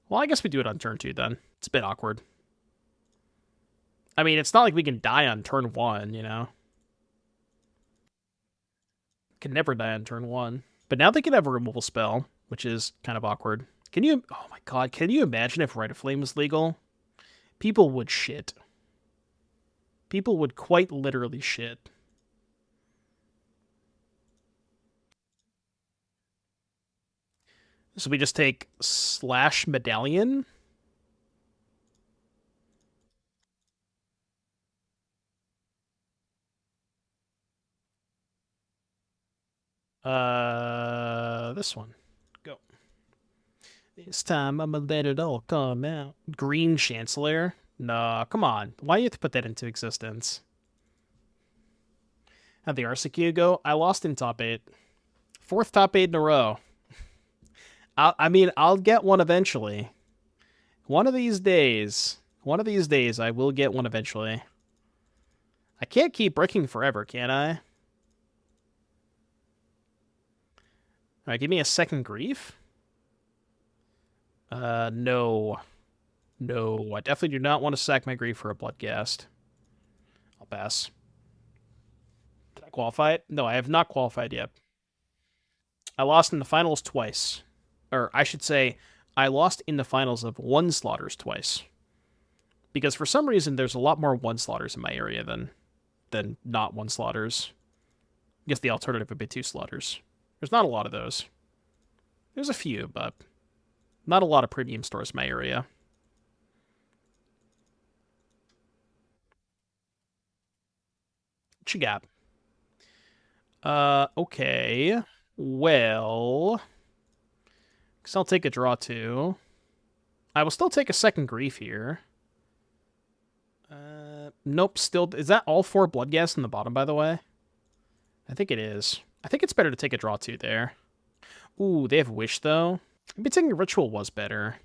Well, I guess we do it on turn 2, then. It's a bit awkward. I mean, it's not like we can die on turn 1, you know? Can never die on turn 1. But now they can have a removal spell, which is kind of awkward. Can you... Oh my god, can you imagine if Rite of Flame was legal? People would shit. People would quite literally shit. So we just take slash Medallion? This one. Go. This time I'm gonna let it all come out. Green Chancellor? Nah, come on. Why do you have to put that into existence? How'd the RCQ go? I lost in top 8. 4th top 8 in a row. I mean, I'll get one eventually. One of these days, I will get one eventually. I can't keep bricking forever, can I? Alright, give me a second Grief. No. No, I definitely do not want to sack my Grief for a Bloodghast. I'll pass. Did I qualify it? No, I have not qualified yet. I lost in the finals twice. Or I should say, I lost in the finals of 1 Slaughters twice. Because for some reason, there's a lot more 1 Slaughters in my area than not 1 Slaughters. I guess the alternative would be 2 Slaughters. There's not a lot of those. There's a few, but not a lot of premium stores in my area. you got? Okay. Well, guess I'll take a draw too. I will still take a second grief here. Nope, still... Is that all 4 Bloodghast in the bottom, by the way? I think it is. I think it's better to take a draw 2 there. Ooh, they have Wish, though. Maybe taking a Ritual was better.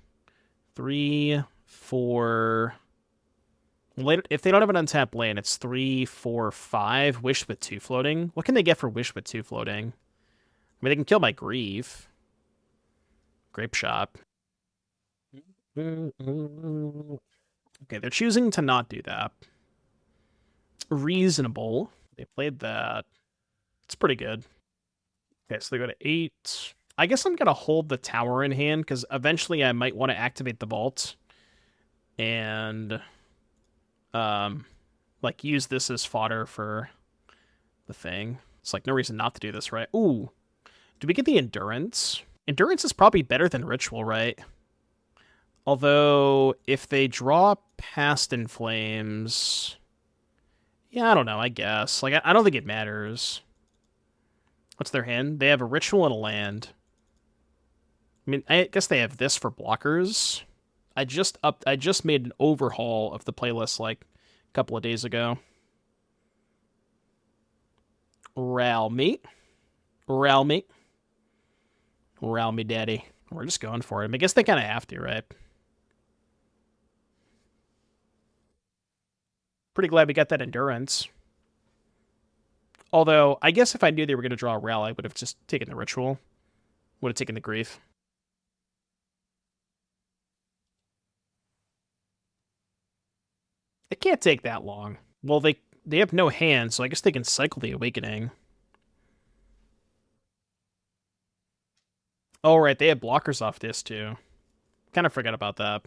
3, 4... Later, if they don't have an untapped land, it's 3, 4, 5. Wish with 2 floating. What can they get for Wish with 2 floating? I mean, they can kill my Grief. Grape Shot. Okay, they're choosing to not do that. Reasonable. They played that. It's pretty good. Okay, so they go to 8. I guess I'm going to hold the tower in hand, because eventually I might want to activate the vault. And, like, use this as fodder for the thing. It's like no reason not to do this, right? Ooh. Do we get the Endurance? Endurance is probably better than Ritual, right? Although, if they draw Past in Flames... Yeah, I don't know, I guess. Like, I don't think it matters. What's their hand? They have a Ritual and a land. I mean, I guess they have this for blockers. I just made an overhaul of the playlist, like, a couple of days ago. Ral me, daddy. We're just going for it. I guess they kind of have to, right? Pretty glad we got that Endurance. Although, I guess if I knew they were going to draw a Ral, I would have just taken the Ritual. Would have taken the Grief. It can't take that long. Well, they have no hand, so I guess they can cycle the Awakening. Oh, right, they have blockers off this, too. Kind of forgot about that.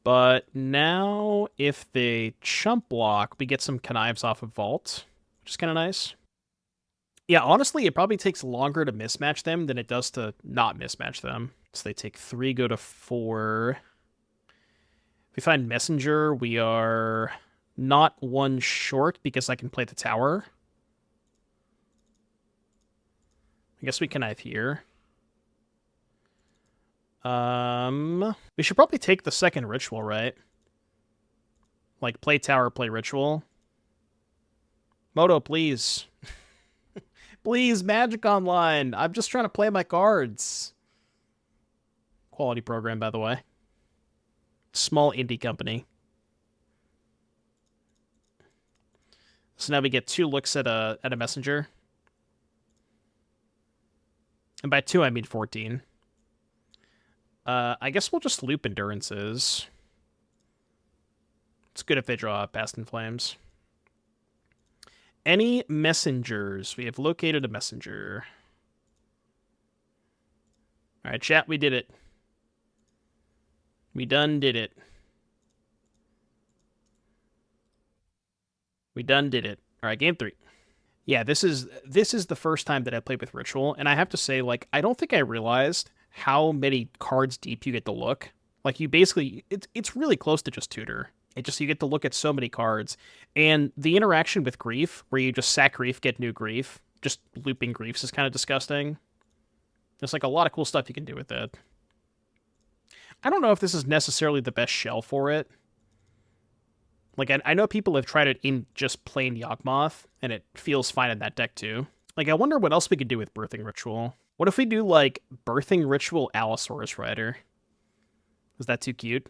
But now, if they chump block, we get some connives off of Vault, which is kind of nice. Yeah, honestly, it probably takes longer to mismatch them than it does to not mismatch them. So they take 3, go to 4. If we find Messenger, we are not 1 short because I can play the tower. I guess we connive here. We should probably take the second Ritual, right? Like, play tower, play Ritual. Moto, please. Please, Magic Online. I'm just trying to play my cards. Quality program, by the way. Small indie company. So now we get 2 looks at a Messenger. And by 2, I mean 14. I guess we'll just loop Endurances. It's good if they draw Past in Flames. Any messengers? We have located a messenger. Alright, chat, we did it. We done did it. We done did it. Alright, game 3. Yeah, this is the first time that I played with Ritual, and I have to say, like, I don't think I realized how many cards deep you get to look. Like, you basically... It's really close to just Tutor. You get to look at so many cards. And the interaction with Grief, where you just sack Grief, get new Grief, just looping Griefs is kind of disgusting. There's, like, a lot of cool stuff you can do with it. I don't know if this is necessarily the best shell for it. Like, I know people have tried it in just plain Yawgmoth, and it feels fine in that deck, too. Like, I wonder what else we could do with Birthing Ritual. What if we do, like, Birthing Ritual Allosaurus Rider? Is that too cute?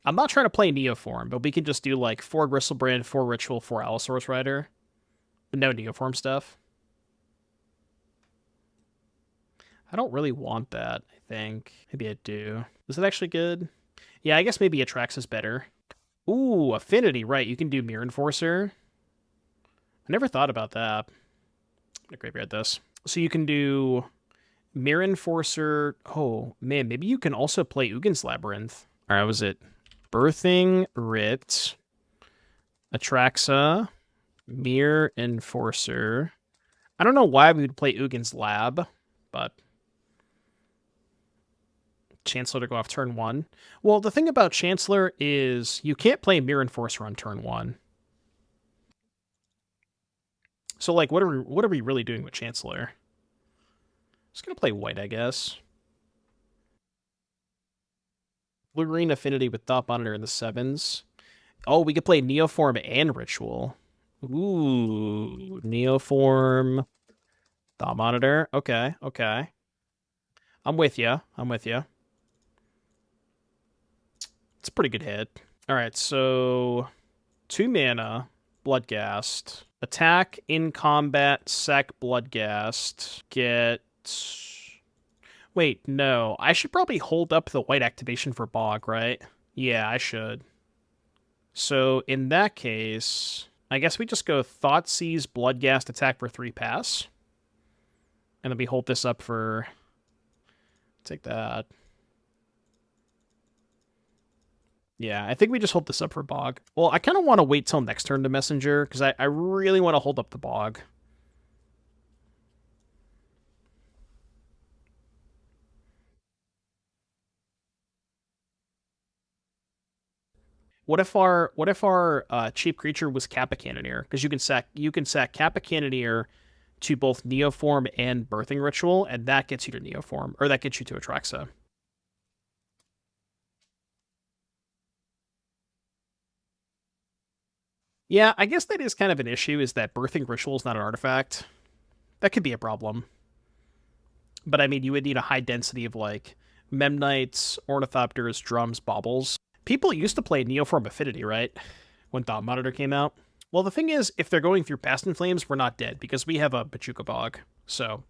I'm not trying to play Neoform, but we can just do, like, 4 Gristlebrand, 4 Ritual, 4 Allosaurus Rider. But no Neoform stuff. I don't really want that, I think. Maybe I do. Is it actually good? Yeah, I guess maybe Atrax is better. Ooh, Affinity, right. You can do Mirror Enforcer. I never thought about that. I'm gonna graveyard this. So you can do Mirror Enforcer. Oh, man, maybe you can also play Ugin's Labyrinth. All right, was it Birthing Writ, Atraxa, Mirror Enforcer. I don't know why we would play Ugin's Lab, but Chancellor to go off turn 1. Well, the thing about Chancellor is you can't play Mirror Enforcer on turn 1. So, like, what are we really doing with Chancellor? Just gonna play Wight, I guess. Blue-green Affinity with Thought Monitor in the 7s. Oh, we could play Neoform and Ritual. Ooh, Neoform, Thought Monitor. Okay, okay. I'm with you. I'm with you. It's a pretty good hit. All right, so 2 mana, Bloodghast. Attack in combat, sack Bloodghast. Get. Wait, no. I should probably hold up the white activation for Bog, right? Yeah, I should. So in that case, I guess we just go Thoughtseize, Bloodghast, attack for 3 pass. And then we hold this up for. Take that. Yeah, I think we just hold this up for Bog. Well, I kind of want to wait till next turn to Messenger, because I really want to hold up the Bog. What if our cheap creature was Kappa Cannoneer? Because you can sack Kappa Cannoneer to both Neoform and Birthing Ritual, and that gets you to Neoform, or that gets you to Atraxa. Yeah, I guess that is kind of an issue, is that Birthing Ritual is not an artifact. That could be a problem. But I mean, you would need a high density of like Memnites, Ornithopters, Drums, Baubles. People used to play Neoform Affinity, right? When Thought Monitor came out. Well, the thing is, if they're going through Past in Flames, we're not dead because we have a Bojuka Bog. So,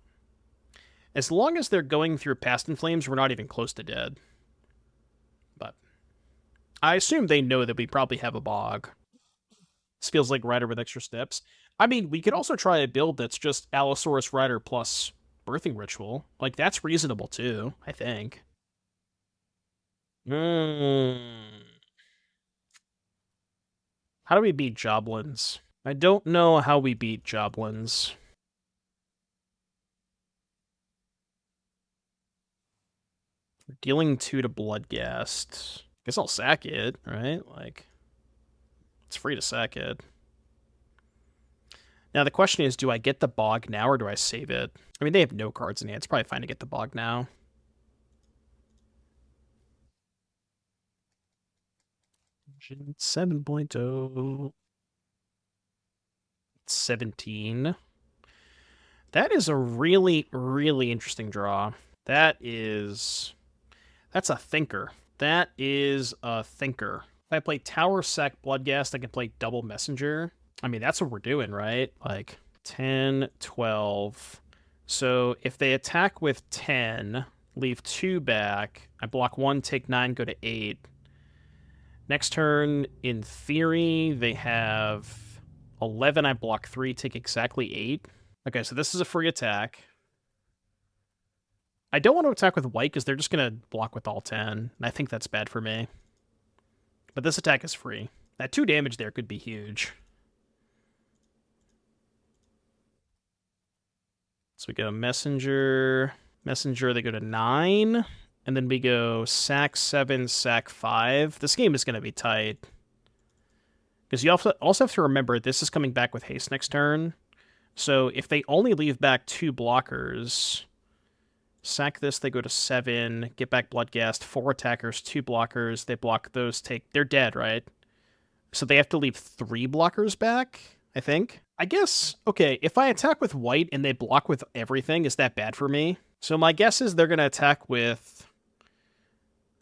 as long as they're going through Past in Flames, we're not even close to dead. But I assume they know that we probably have a Bog. This feels like Rider with extra steps. I mean, we could also try a build that's just Allosaurus Rider plus Birthing Ritual. Like, that's reasonable too, I think. Hmm. How do we beat Joblins? I don't know how we beat Joblins. We're dealing 2 to Bloodghast. Guess I'll sack it, right? Like, it's free to sack it. Now the question is, do I get the Bog now or do I save it? I mean, they have no cards in hand. It's probably fine to get the Bog now. Version 7.0. 17. That is a really, really interesting draw. That's a thinker. That is a thinker. If I play Tower, sack, Bloodghast, I can play double Messenger. I mean, that's what we're doing, right? Like 10, 12. So if they attack with 10, leave 2 back, I block 1, take 9, go to 8. Next turn, in theory, they have 11, I block 3, take exactly 8. Okay, so this is a free attack. I don't want to attack with Wight because they're just going to block with all 10, and I think that's bad for me. But this attack is free. That 2 damage there could be huge. So we go Messenger. Messenger, they go to 9. And then we go sack 7, sack 5. This game is going to be tight. Because you also have to remember, this is coming back with haste next turn. So if they only leave back 2 blockers, sack this, they go to 7, get back Bloodghast, 4 attackers, 2 blockers, they block those, they're dead, right? So they have to leave 3 blockers back, I think. I guess, okay, if I attack with Wight and they block with everything, is that bad for me? So my guess is they're going to attack with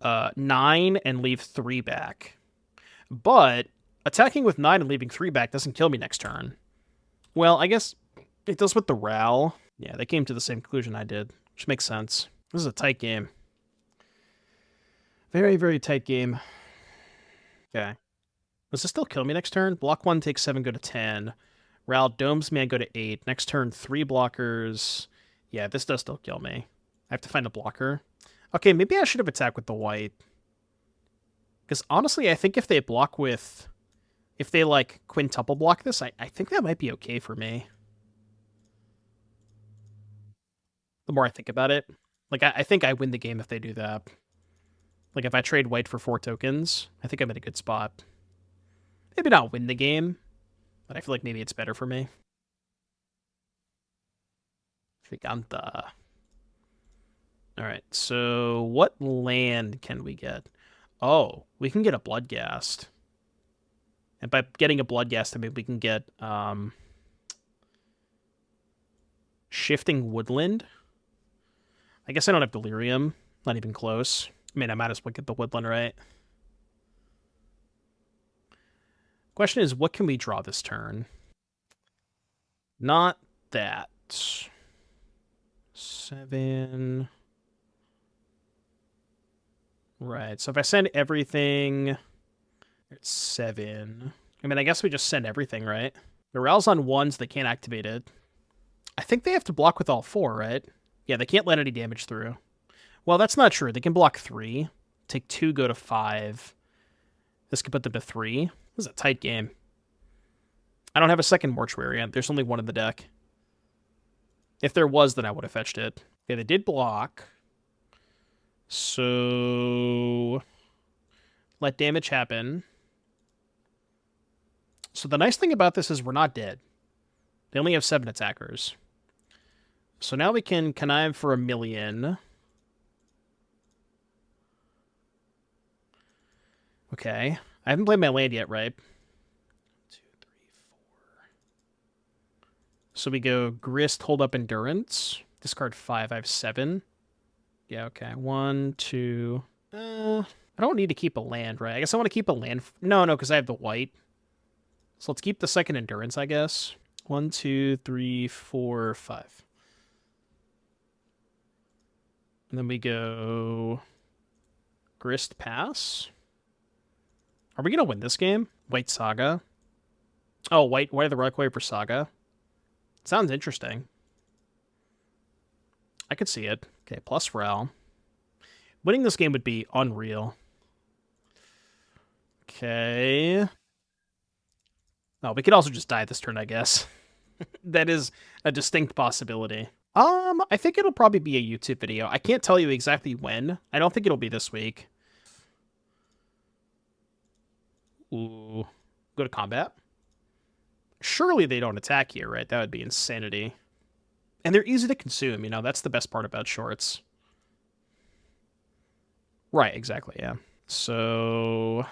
9 and leave 3 back. But attacking with 9 and leaving 3 back doesn't kill me next turn. Well, I guess it does with the Ral. Yeah, they came to the same conclusion I did, which makes sense. This is a tight game. Very, very tight game. Okay. Does this still kill me next turn? Block 1, take 7, go to 10. Ral domes me, I go to 8. Next turn, 3 blockers. Yeah, this does still kill me. I have to find a blocker. Okay, maybe I should have attacked with the Wight. Because honestly, I think if they block with... If they, like, quintuple block this, I think that might be okay for me. The more I think about it. Like, I think I win the game if they do that. Like, if I trade Wight for 4 tokens, I think I'm in a good spot. Maybe not win the game, but I feel like maybe it's better for me. Giganta. Alright, so what land can we get? Oh, we can get a Bloodghast. And by getting a Bloodghast, I mean we can get Shifting Woodland. I guess I don't have Delirium. Not even close. I mean, I might as well get the Woodland, right? Question is, what can we draw this turn? Not that. 7. Right, so if I send everything, it's 7. I mean, I guess we just send everything, right? The Rel's on 1, so they can't activate it. I think they have to block with all 4, right? Yeah, they can't let any damage through. Well, that's not true. They can block 3. Take 2, go to 5. This could put them to 3. This is a tight game. I don't have a second Mortuary. There's only 1 in the deck. If there was, then I would have fetched it. Okay, they did block. So let damage happen. So the nice thing about this is we're not dead. They only have 7 attackers. So now we can connive for 1 million. Okay. I haven't played my land yet, right? 1, 2, 3, 4. So we go Grist, hold up Endurance. Discard 5, I have 7. Yeah, okay. 1, 2. I don't need to keep a land, right? I guess I want to keep a land. No, because I have the Wight. So let's keep the second Endurance, I guess. 1, 2, 3, 4, 5. And then we go Grist, pass. Are we going to win this game? Wight Saga. Oh, Wight the Reliquary for Saga. Sounds interesting. I could see it. Okay, plus Rel. Winning this game would be unreal. Okay. Oh, we could also just die this turn, I guess. That is a distinct possibility. I think it'll probably be a YouTube video. I can't tell you exactly when. I don't think it'll be this week. Ooh. Go to combat? Surely they don't attack here, right? That would be insanity. And they're easy to consume, you know? That's the best part about shorts. Right, exactly, yeah. So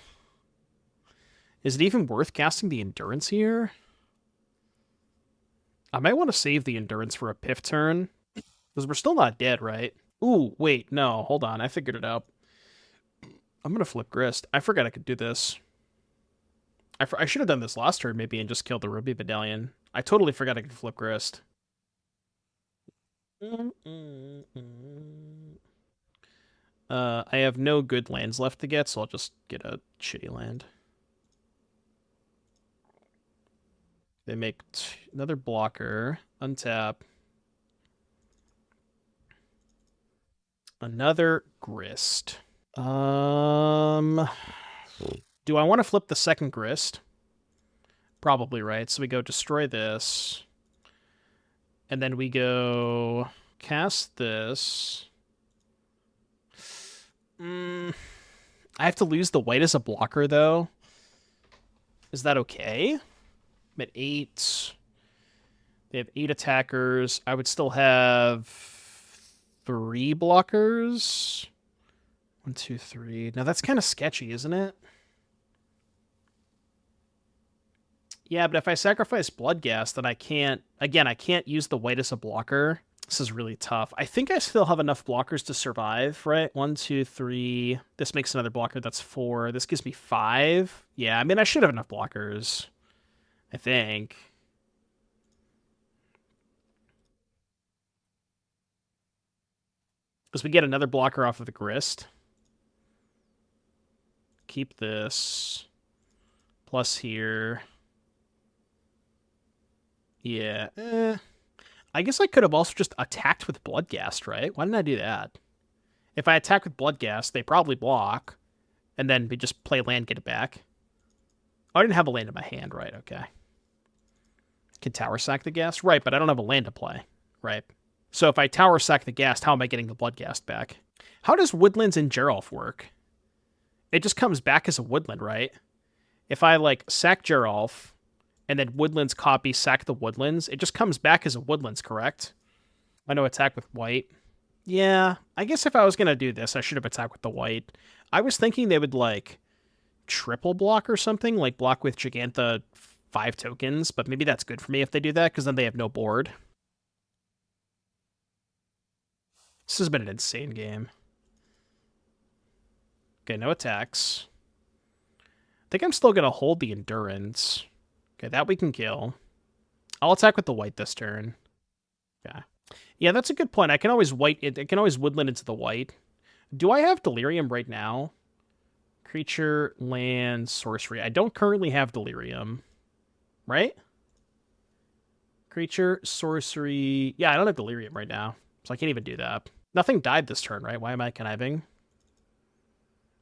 is it even worth casting the Endurance here? I might want to save the Endurance for a Piff turn. Because we're still not dead, right? Ooh, wait, no, hold on. I figured it out. I'm going to flip Grist. I forgot I could do this. I should have done this last turn, maybe, and just killed the Ruby Medallion. I totally forgot I could flip Grist. I have no good lands left to get, so I'll just get a shitty land. They make another blocker. Untap. Another Grist. Do I want to flip the second Grist? Probably, right? So we go destroy this. And then we go cast this. I have to lose the Wight as a blocker, though. Is that okay? I'm at 8. They have 8 attackers. I would still have 3 blockers. 1, 2, 3. Now that's kind of sketchy, isn't it? Yeah, but if I sacrifice Bloodghast, then I can't... Again, I can't use the Wight as a blocker. This is really tough. I think I still have enough blockers to survive, right? 1, 2, 3. This makes another blocker. That's 4. This gives me 5. Yeah, I mean, I should have enough blockers. I think. Because we get another blocker off of the Grist. Keep this. Plus here. Yeah. I guess I could have also just attacked with Bloodghast, right? Why didn't I do that? If I attack with Bloodghast, they probably block. And then we just play land, get it back. Oh, I didn't have a land in my hand, right? Okay. Can tower sack the ghast? Right, but I don't have a land to play. Right. So if I tower sack the ghast, how am I getting the Bloodghast back? How does Woodlands in Geralf work? It just comes back as a woodland, right? If I, like, sack Geralf, and then Woodlands copy sack the Woodlands, it just comes back as a Woodlands, correct? I know attack with Wight. Yeah, I guess if I was gonna do this, I should have attacked with the Wight. I was thinking they would, like, triple block or something, like block with Gigantha 5 tokens, but maybe that's good for me if they do that, because then they have no board. This has been an insane game. Okay, no attacks. I think I'm still gonna hold the Endurance. Okay, that we can kill. I'll attack with the Wight this turn. Okay. Yeah, that's a good point. I can always Wight it. I can always woodland into the Wight. Do I have Delirium right now? Creature, land, sorcery. I don't currently have Delirium. Right? Creature, sorcery. Yeah, I don't have Delirium right now, so I can't even do that. Nothing died this turn, right? Why am I conniving?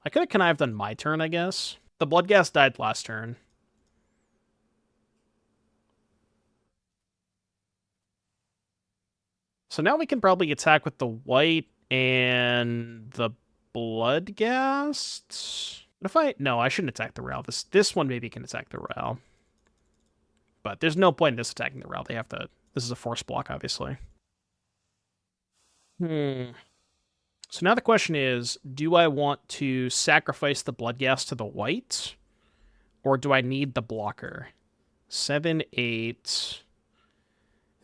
I could have connived on my turn, I guess. The Bloodghast died last turn. So now we can probably attack with the Wight and the Bloodghast. What if I... No, I shouldn't attack the Ral. This one maybe can attack the Ral. But there's no point in this attacking the Ral. They have to... This is a force block, obviously. So now the question is, do I want to sacrifice the Bloodghast to the Wight? Or do I need the blocker? 7, 8...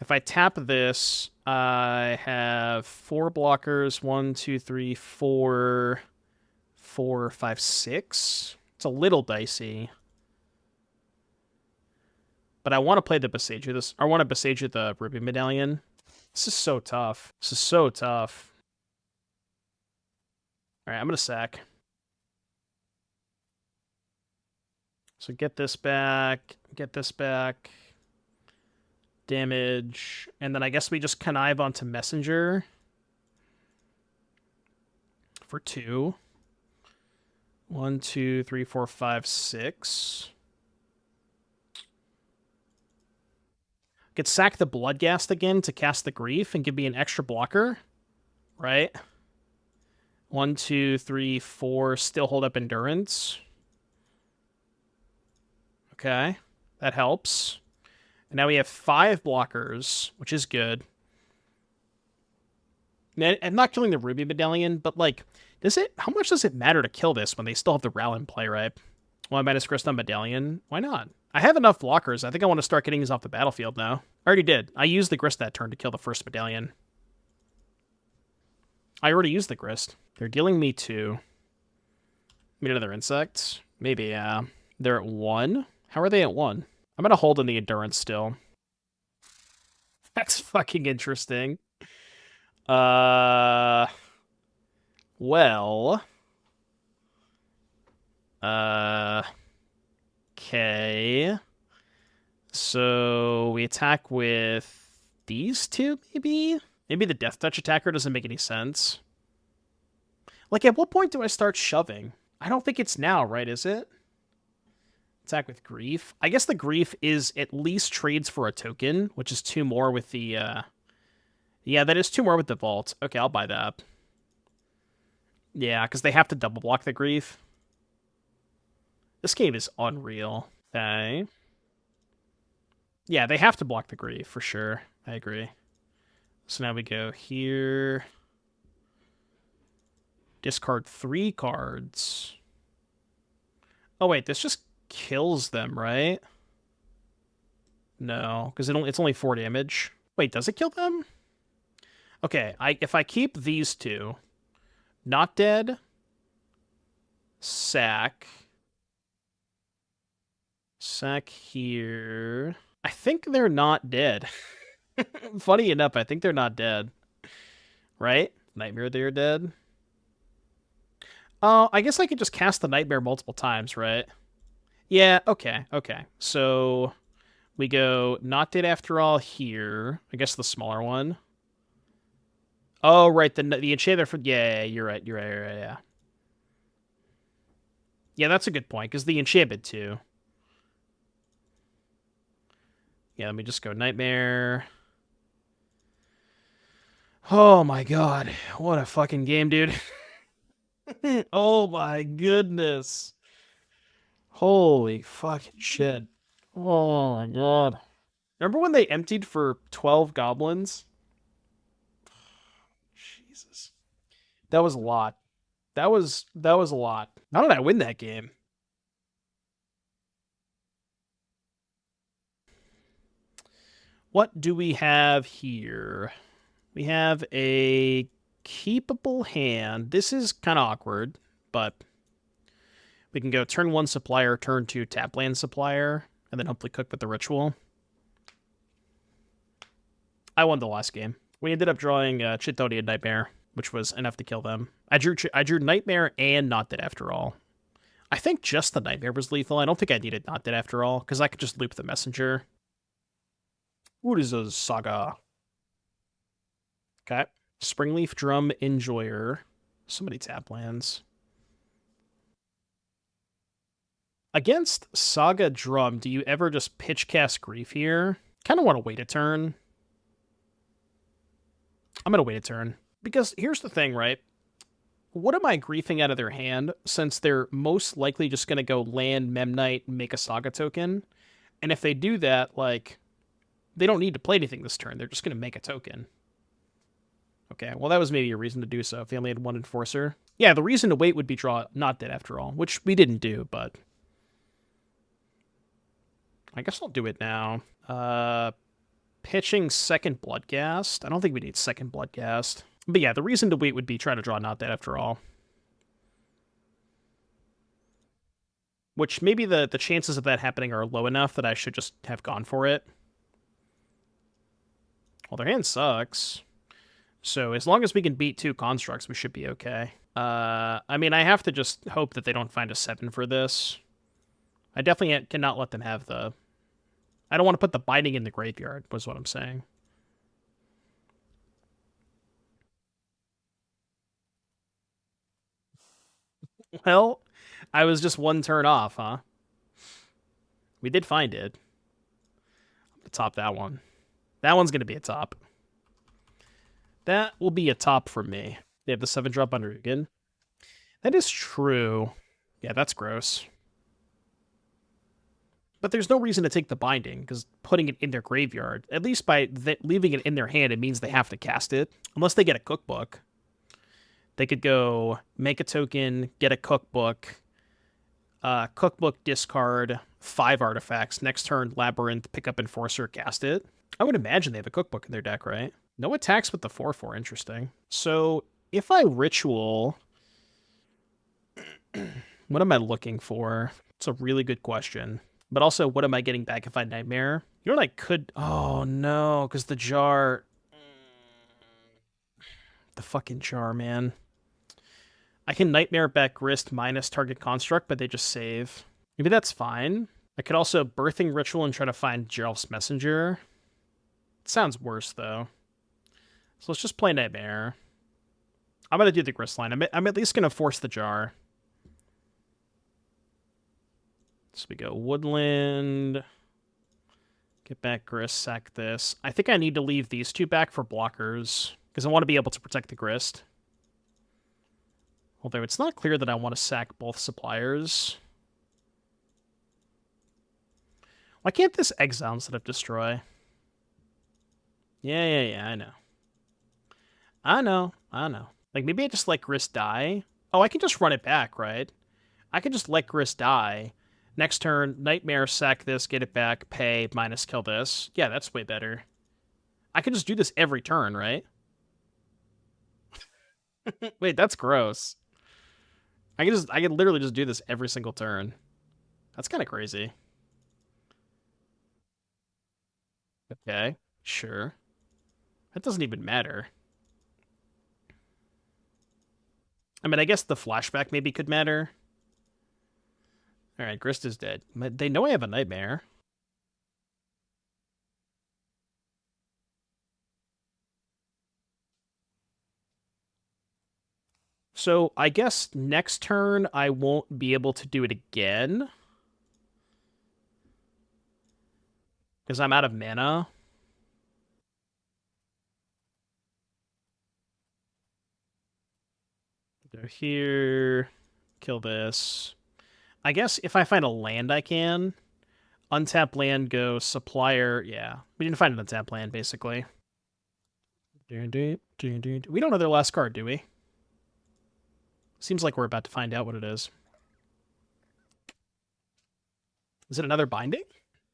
If I tap this, I have 4 blockers. 1, 2, 3, 4, 4, 5, 6. It's a little dicey. But I want to play the Boseiju. I want to Boseiju the Ruby Medallion. This is so tough. This is so tough. Alright, I'm going to sack. So get this back. Get this back. Damage, and then I guess we just connive onto Messenger for 2. 1, 2, 3, 4, 5, 6. Could sack the Bloodghast again to cast the Grief and give me an extra blocker, right? 1, 2, 3, 4. Still hold up Endurance. Okay, that helps. And now we have 5 blockers, which is good. I'm not killing the Ruby Medallion, but, like, how much does it matter to kill this when they still have the Ral in play, right? Well, I minus Grist on Medallion. Why not? I have enough blockers. I think I want to start getting these off the battlefield now. I already did. I used the Grist that turn to kill the first Medallion. I already used the Grist. They're dealing me 2. Maybe another insect? Maybe, yeah. They're at 1? How are they at 1? I'm gonna hold in the Endurance still. That's fucking interesting. Well. Okay. So we attack with these 2, maybe? Maybe the Death Touch attacker doesn't make any sense. Like, at what point do I start shoving? I don't think it's now, right, is it? Attack with Grief. I guess the Grief is at least trades for a token, which is 2 more with the, Yeah, that is 2 more with the Vault. Okay, I'll buy that. Yeah, because they have to double block the Grief. This game is unreal. Okay. Yeah, they have to block the Grief, for sure. I agree. So now we go here. Discard 3 cards. Oh, wait, this just kills them, right? No, because it's only 4 damage. Wait, does it kill them? Okay, if I keep these 2, not dead, sack here. I think they're not dead. Funny enough, I think they're not dead. Right? Nightmare, they're dead. Oh, I guess I could just cast the Nightmare multiple times, right? Yeah, okay. So we go not dead after all here. I guess the smaller one. Oh, right, the enchanter for... Yeah, you're right, yeah. Yeah, that's a good point, because the enchantment, too. Yeah, let me just go Nightmare. Oh my god. What a fucking game, dude. Oh my goodness. Holy fucking shit. Oh my god. Remember when they emptied for 12 goblins? Jesus. That was a lot. That was a lot. How did I win that game? What do we have here? We have a keepable hand. This is kind of awkward, but we can go turn 1 supplier, turn 2 tap land supplier, and then hopefully cook with the ritual. I won the last game. We ended up drawing Chthonian Nightmare, which was enough to kill them. I drew Nightmare and Not Dead After All. I think just the Nightmare was lethal. I don't think I needed Not Dead After All, because I could just loop the Messenger. What is a Saga? Okay. Springleaf Drum Enjoyer. So many tap lands. Against Saga Drum, do you ever just pitch cast Grief here? Kind of want to wait a turn. I'm going to wait a turn. Because here's the thing, right? What am I griefing out of their hand, since they're most likely just going to go land Memnite and make a Saga token? And if they do that, like, they don't need to play anything this turn. They're just going to make a token. Okay, well, that was maybe a reason to do so if they only had 1 Enforcer. Yeah, the reason to wait would be draw Not Dead After All, which we didn't do, but I guess I'll do it now. Pitching second Bloodghast. I don't think we need second Bloodghast. But yeah, the reason to wait would be try to draw Not Dead After All. Which maybe the chances of that happening are low enough that I should just have gone for it. Well, their hand sucks. So as long as we can beat 2 constructs, we should be okay. I mean, I have to just hope that they don't find a 7 for this. I definitely cannot let them have the... I don't want to put the binding in the graveyard, was what I'm saying. Well, I was just 1 turn off, huh? We did find it. I'm going to top that one. That one's going to be a top. That will be a top for me. They have the 7-drop under again. That is true. Yeah, that's gross. But there's no reason to take the binding, because putting it in their graveyard, at least by leaving it in their hand, it means they have to cast it. Unless they get a cookbook. They could go make a token, get a cookbook, cookbook discard, 5 artifacts, next turn Labyrinth, pick up Enforcer, cast it. I would imagine they have a cookbook in their deck, right? No attacks with the 4/4, interesting. So if I ritual, what am I looking for? It's a really good question. But also, what am I getting back if I Nightmare? You know what I could... Oh, no, because the jar... The fucking jar, man. I can Nightmare back Grist minus target construct, but they just save. Maybe that's fine. I could also Birthing Ritual and try to find Geralf's Messenger. It sounds worse, though. So let's just play Nightmare. I'm going to do the Grist line. I'm at least going to force the jar. So we go Woodland. Get back Grist, sack this. I think I need to leave these 2 back for blockers, because I want to be able to protect the Grist. Although it's not clear that I want to sack both suppliers. Why can't this exile instead of destroy? Yeah, I know. Like, maybe I just let Grist die. Oh, I can just run it back, right? I can just let Grist die. Next turn, Nightmare, sack this, get it back, pay, minus kill this. Yeah, that's way better. I can just do this every turn, right? Wait, that's gross. I can literally just do this every single turn. That's kind of crazy. Okay, sure. That doesn't even matter. I mean, I guess the flashback maybe could matter. Alright, Grist is dead. They know I have a Nightmare. So I guess next turn I won't be able to do it again. Because I'm out of mana. Go here. Kill this. I guess if I find a land I can. Untap land, go supplier. Yeah, we didn't find an untap land, basically. We don't know their last card, do we? Seems like we're about to find out what it is. Is it another binding?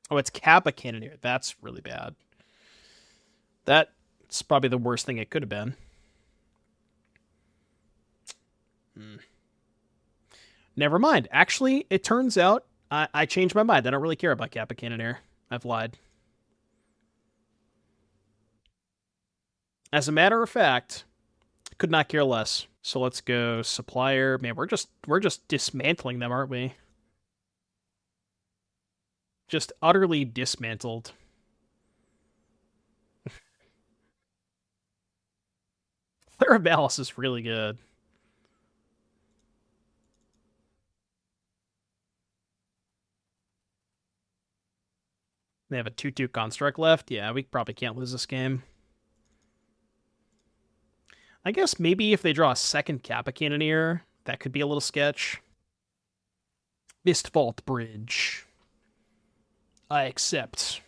Oh, it's Kappa Cannoneer. That's really bad. That's probably the worst thing it could have been. Never mind. Actually, it turns out I changed my mind. I don't really care about Kappa Cannoneer. I've lied. As a matter of fact, could not care less. So let's go supplier. Man, we're just dismantling them, aren't we? Just utterly dismantled. Flare of Malice is really good. They have a 2/2 construct left. Yeah, we probably can't lose this game. I guess maybe if they draw a second Kappa Cannoneer, that could be a little sketch. Mistvault Bridge. I accept.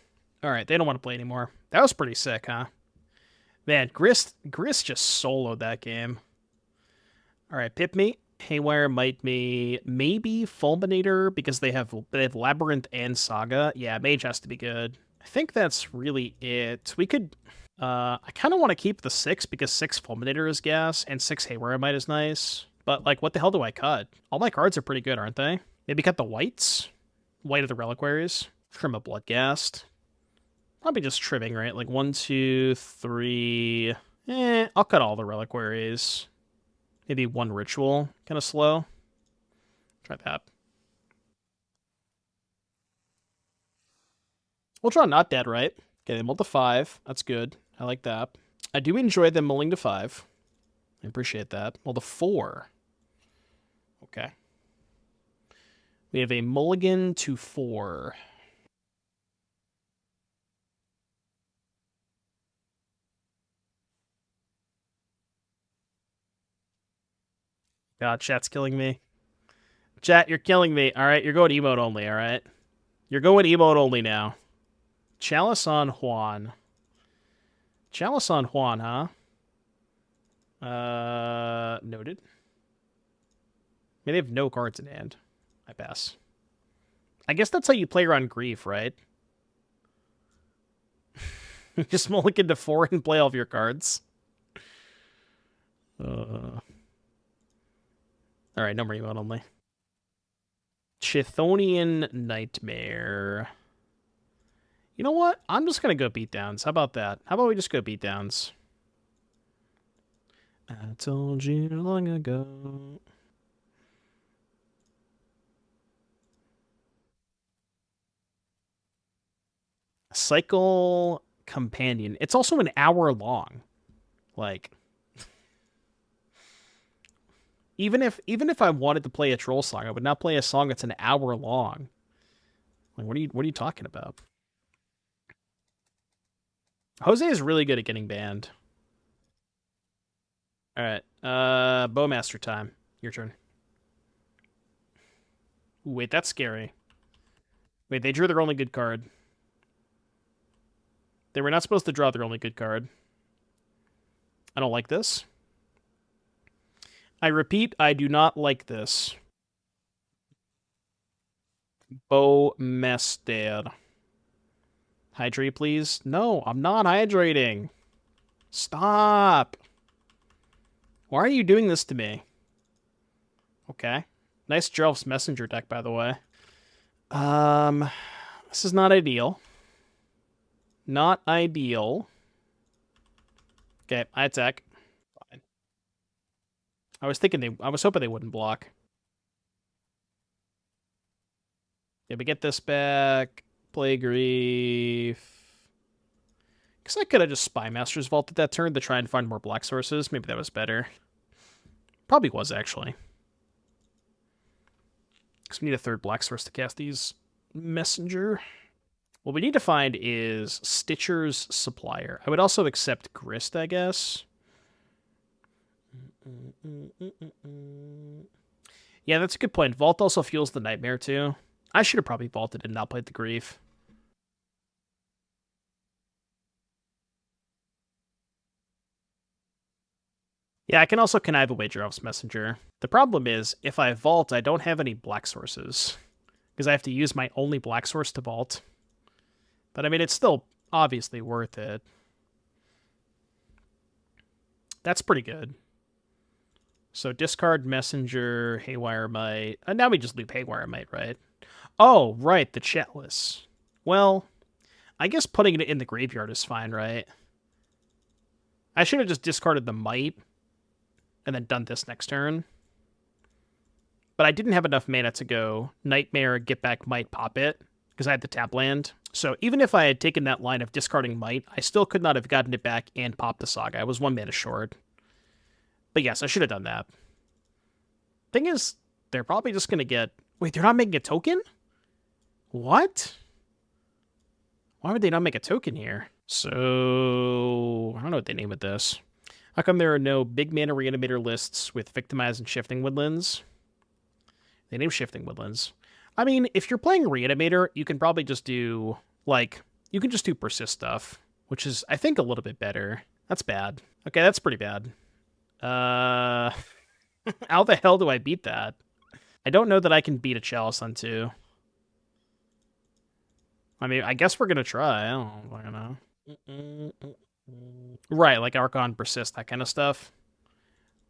Alright, they don't want to play anymore. That was pretty sick, huh? Man, Grist just soloed that game. Alright, Pip me. Haywire, Might Me, maybe Fulminator, because they have Labyrinth and Saga. Yeah, Mage has to be good. I think that's really it. We could... I kind of want to keep the 6, because 6 Fulminator is gas, and 6 Haywire Might is nice. But, like, what the hell do I cut? All my cards are pretty good, aren't they? Maybe cut the Wights? Wight of the Reliquaries? Trim a Bloodghast? Probably just trimming, right? Like, 1, 2, 3... I'll cut all the Reliquaries. Maybe 1 Ritual. Kind of slow. Try that. We'll draw Not Dead, right? Okay, they mulled to 5. That's good. I like that. I do enjoy them mulling to 5. I appreciate that. Mull to 4. Okay. We have a mulligan to 4. God, chat's killing me. Chat, you're killing me. All right, you're going emote only, all right? You're going emote only now. Chalice on Juan. Chalice on Juan, huh? Noted. I mean, they have no cards in hand. I pass. I guess that's how you play around Grief, right? Just mulligan to 4 and play all of your cards. Alright, no more emote only. Chthonian Nightmare. You know what? I'm just gonna go beatdowns. How about that? How about we just go beatdowns? I told you long ago. Cycle Companion. It's also an hour long. Like, even if I wanted to play a troll song, I would not play a song that's an hour long. Like, what are you talking about? Jose is really good at getting banned. All right, Bowmaster time. Your turn. Ooh, wait, that's scary. Wait, they drew their only good card. They were not supposed to draw their only good card. I don't like this. I repeat, I do not like this. Bowmaster. Hydrate, please. No, I'm not hydrating. Stop. Why are you doing this to me? Okay. Nice Geralf's Messenger deck, by the way. This is not ideal. Not ideal. Okay, I attack. Fine. I was hoping they wouldn't block. Yeah, we get this back. Play Grief. Because I could have just Spymaster's Vaulted that turn to try and find more black sources. Maybe that was better. Probably was, actually. Because we need a 3rd black source to cast these Messenger. What we need to find is Stitcher's Supplier. I would also accept Grist, I guess. Yeah, that's a good point. Vault also fuels the Nightmare, too. I should have probably vaulted and not played the Grief. Yeah, I can also connive away Geralf's Messenger. The problem is, if I vault, I don't have any black sources. Because I have to use my only black source to vault. But I mean, it's still obviously worth it. That's pretty good. So discard Messenger, Haywire Might. And now we just loop Haywire Might, right? Oh, right, the Chatless. Well, I guess putting it in the graveyard is fine, right? I should have just discarded the Might and then done this next turn. But I didn't have enough mana to go Nightmare, get back Might, pop it, because I had the tap land. So even if I had taken that line of discarding Might, I still could not have gotten it back and popped the Saga. I was 1 mana short. But yes, I should have done that. Thing is, they're probably just going to get... Wait, they're not making a token? What? Why would they not make a token here? So... I don't know what they name it this. How come there are no big mana reanimator lists with Victimize and Shifting Woodlands? They name Shifting Woodlands. I mean, if you're playing Reanimator, you can probably just do, like, you can just do Persist stuff, which is, I think, a little bit better. That's bad. Okay, that's pretty bad. How the hell do I beat that? I don't know that I can beat a Chalice on 2. I mean, I guess we're gonna try. I don't know. Right, like Archon, Persist, that kind of stuff.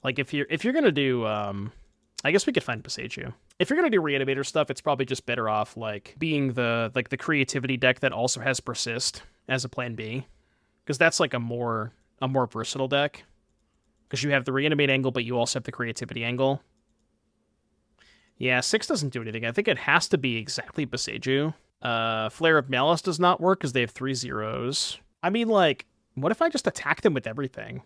Like, if you're gonna do, I guess we could find Boseiju. If you're gonna do Reanimator stuff, it's probably just better off like being the creativity deck that also has Persist as a plan B, because that's like a more versatile deck. Because you have the Reanimate angle, but you also have the creativity angle. Yeah, 6 doesn't do anything. I think it has to be exactly Boseiju. Flare of Malice does not work because they have 3 zeros. I mean, like, what if I just attack them with everything?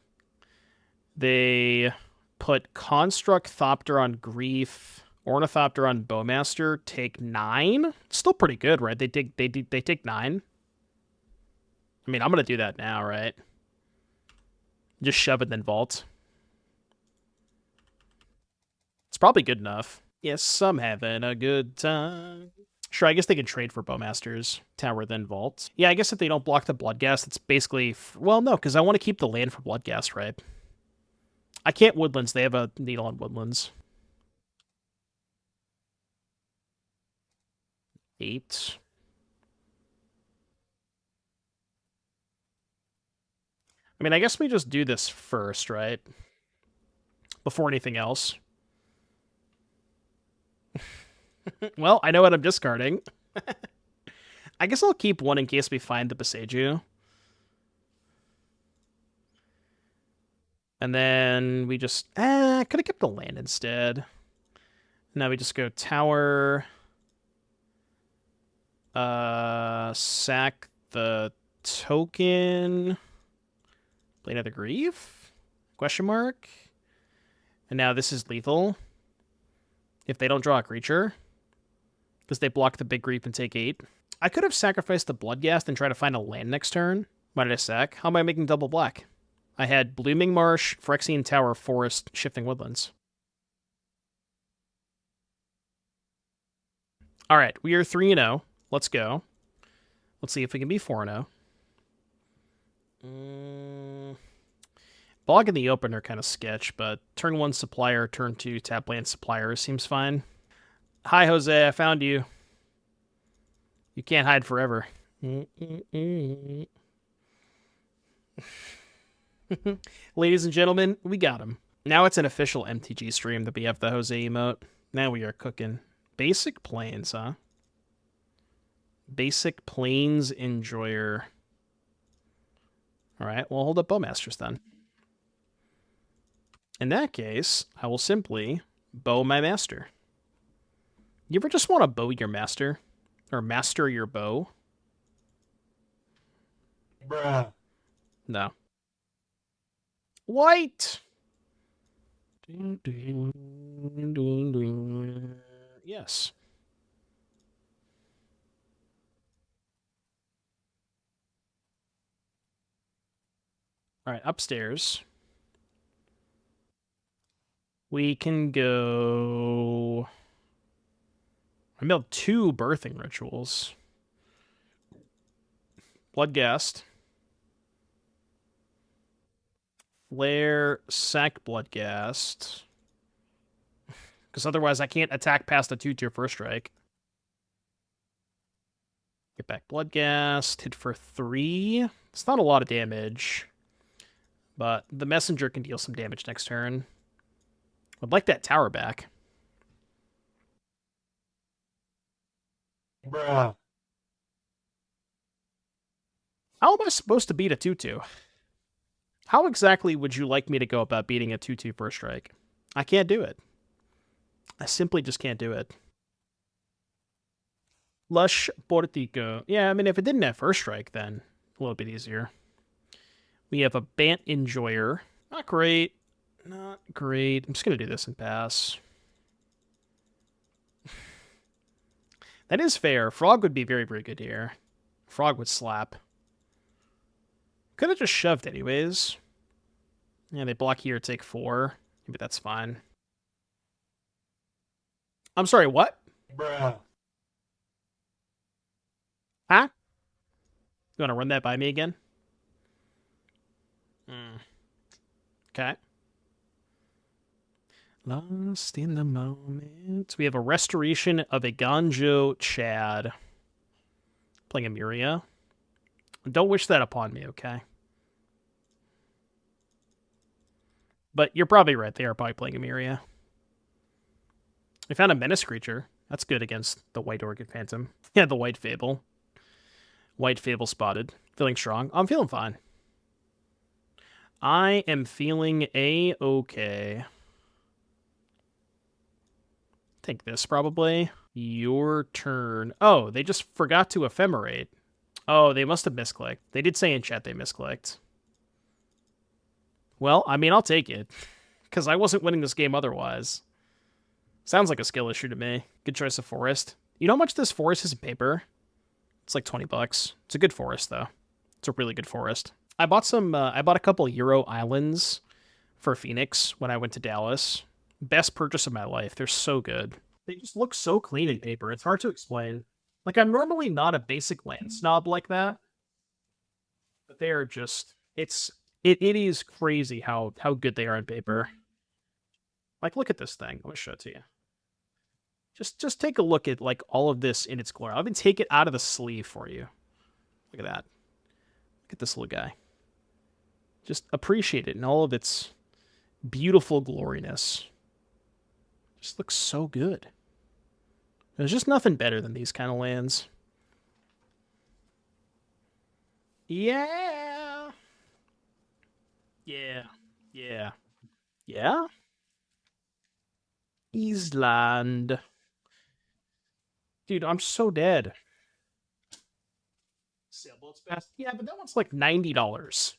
They put Construct Thopter on Grief, Ornithopter on Bowmaster, take 9. Still pretty good, right? They take 9. I mean, I'm gonna do that now, right? Just shove it, then vault. It's probably good enough. Yes, I'm having a good time. Sure, I guess they could trade for Bowmasters, Tower, then Vault. Yeah, I guess if they don't block the Bloodghast, it's basically... Well, no, because I want to keep the land for Bloodghast, right? I can't Woodlands. They have a Needle on Woodlands. 8. I mean, I guess we just do this first, right? Before anything else. Well, I know what I'm discarding. I guess I'll keep 1 in case we find the Boseiju. And then we just... could have kept the land instead. Now we just go Tower. Sack the token. Blade of the Grief? Question mark? And now this is lethal. If they don't draw a creature. Because they block the big Grief and take 8. I could have sacrificed the Bloodghast and try to find a land next turn. Why did I sack? How am I making double black? I had Blooming Marsh, Phyrexian Tower, Forest, Shifting Woodlands. Alright, we are 3-0. Let's go. Let's see if we can be 4-0. Bog in the open are kind of sketch, but turn 1 Supplier, turn 2 tap land Supplier seems fine. Hi, Jose, I found you. You can't hide forever. Ladies and gentlemen, we got him. Now it's an official MTG stream that we have the Jose emote. Now we are cooking. Basic Plains, huh? Basic Plains Enjoyer. Alright, we'll hold up Bowmasters then. In that case, I will simply bow my master. You ever just want to bow your master? Or master your bow? Bruh. No. Wight! Yes. Alright, upstairs. We can go... I built 2 birthing rituals. Bloodghast. Flare, sack Bloodghast. Because otherwise I can't attack past a 2-tier first strike. Get back Bloodghast, hit for 3. It's not a lot of damage. But the messenger can deal some damage next turn. I'd like that tower back. Bruh. How am I supposed to beat a 2-2? How exactly would you like me to go about beating a 2-2 first strike? I can't do it. I simply just can't do it. Lush Portico. Yeah, I mean, if it didn't have first strike, then a little bit easier. We have a Bant Enjoyer. Not great. Not great. I'm just going to do this and pass. That is fair. Frog would be very, very good here. Frog would slap. Could have just shoved anyways. Yeah, they block here, take 4. Maybe that's fine. I'm sorry, what? Bruh. Huh? You want to run that by me again? Okay. Lost in the moment. We have a restoration of a Ganjo Chad. Playing a Miria. Don't wish that upon me, okay? But you're probably right. They are probably playing a Miria. We found a Menace creature. That's good against the White Orchid Phantom. Yeah, the White Fable. White Fable spotted. Feeling strong. I'm feeling fine. I am feeling A-okay. Take this, probably. Your turn. Oh, they just forgot to ephemerate. Oh, they must have misclicked. They did say in chat they misclicked. Well, I mean, I'll take it. Because I wasn't winning this game otherwise. Sounds like a skill issue to me. Good choice of forest. You know how much this forest is in paper? It's like 20 bucks. It's a good forest, though. It's a really good forest. I bought a couple Euro Islands for Phoenix when I went to Dallas. Best purchase of my life. They're so good. They just look so clean in paper. It's hard to explain. Like, I'm normally not a basic land snob like that. But they are just... It is crazy how good they are on paper. Like, look at this thing. I'm going to show it to you. Just take a look at, like, all of this in its glory. I'll even take it out of the sleeve for you. Look at that. Look at this little guy. Just appreciate it in all of its beautiful gloriness. Just looks so good. There's just nothing better than these kind of lands. Yeah. Yeah. Yeah. Yeah? Island. Dude, I'm so dead. Sailboat's best? Yeah, but that one's like $90.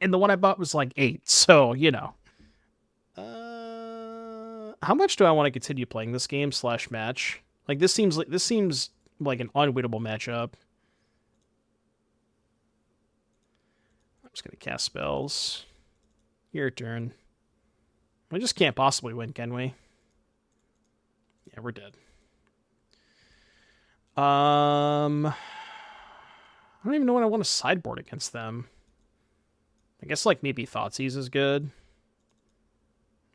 And the one I bought was like $8, so, you know. How much do I want to continue playing this game / match? Like, this seems like an unwinnable matchup. I'm just gonna cast spells. Your turn. We just can't possibly win, can we? Yeah, we're dead. I don't even know what I want to sideboard against them. I guess, like, maybe Thoughtseize is good.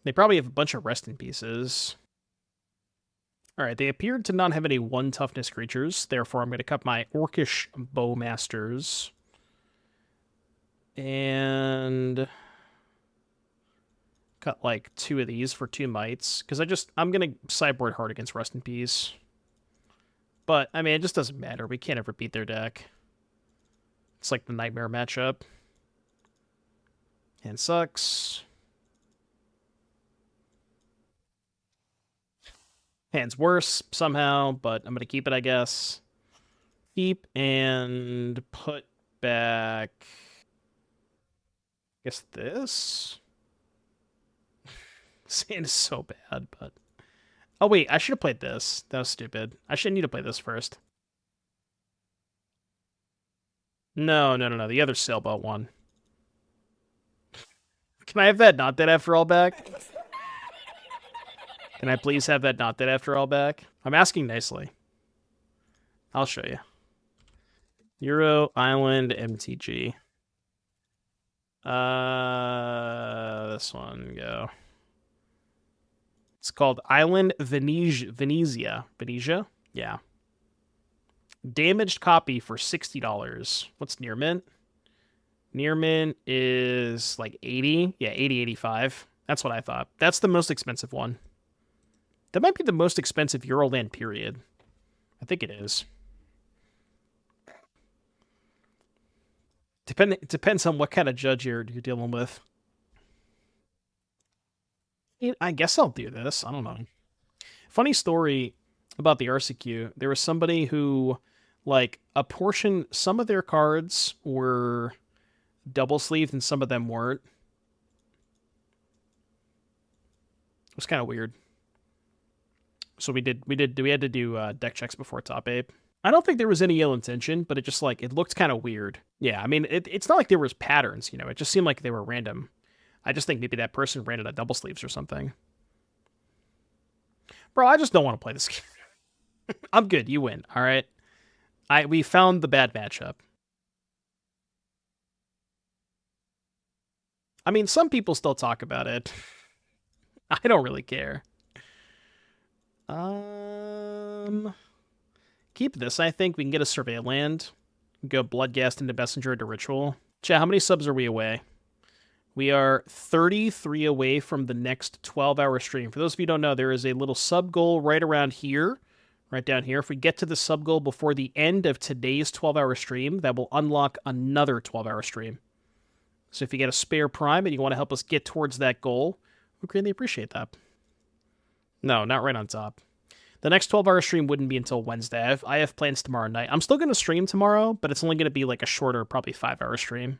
They probably have a bunch of rest in pieces. Alright, they appeared to not have any 1 toughness creatures, therefore I'm going to cut my Orcish Bowmasters. And cut, like, 2 of these for 2 mites. Because I'm going to sideboard hard against rest in peace. But, I mean, it just doesn't matter. We can't ever beat their deck. It's like the Nightmare matchup. Hand sucks. Hand's worse somehow, but I'm going to keep it, I guess. Keep and put back... I guess this? Sand is so bad, but... Oh, wait, I should have played this. That was stupid. I shouldn't need to play this first. No. The other sailboat one. Can I have that not dead after all back? Can I please have that not dead after all back? I'm asking nicely. I'll show you. Euro Island MTG. This one go. It's called Island Venezia. Venezia? Yeah. Damaged copy for $60. What's near mint? Near mint is like 80. Yeah, 80, 85. That's what I thought. That's the most expensive one. That might be the most expensive Euroland period. I think it is. It depends on what kind of judge you're dealing with. I guess I'll do this. I don't know. Funny story about the RCQ. There was somebody who, like, some of their cards were double sleeved and some of them weren't. It was kind of weird. So we had to do deck checks before top 8. I don't think there was any ill intention, but it looked kind of weird. Yeah, I mean, it's not like there was patterns, It just seemed like they were random. I just think maybe that person ran it at double sleeves or something. Bro, I just don't want to play this game. I'm good. You win. All right. We found the bad matchup. I mean, some people still talk about it. I don't really care. Keep this, I think. We can get a Survey Land. Go Bloodghast into Messenger to Ritual. Chat, how many subs are we away? We are 33 away from the next 12-hour stream. For those of you who don't know, there is a little sub goal right around here, right down here. If we get to the sub goal before the end of today's 12-hour stream, that will unlock another 12-hour stream. So if you get a spare prime and you want to help us get towards that goal, we greatly appreciate that. No, not right on top. The next 12-hour stream wouldn't be until Wednesday. I have plans tomorrow night. I'm still going to stream tomorrow, but it's only going to be like a shorter, probably 5-hour stream.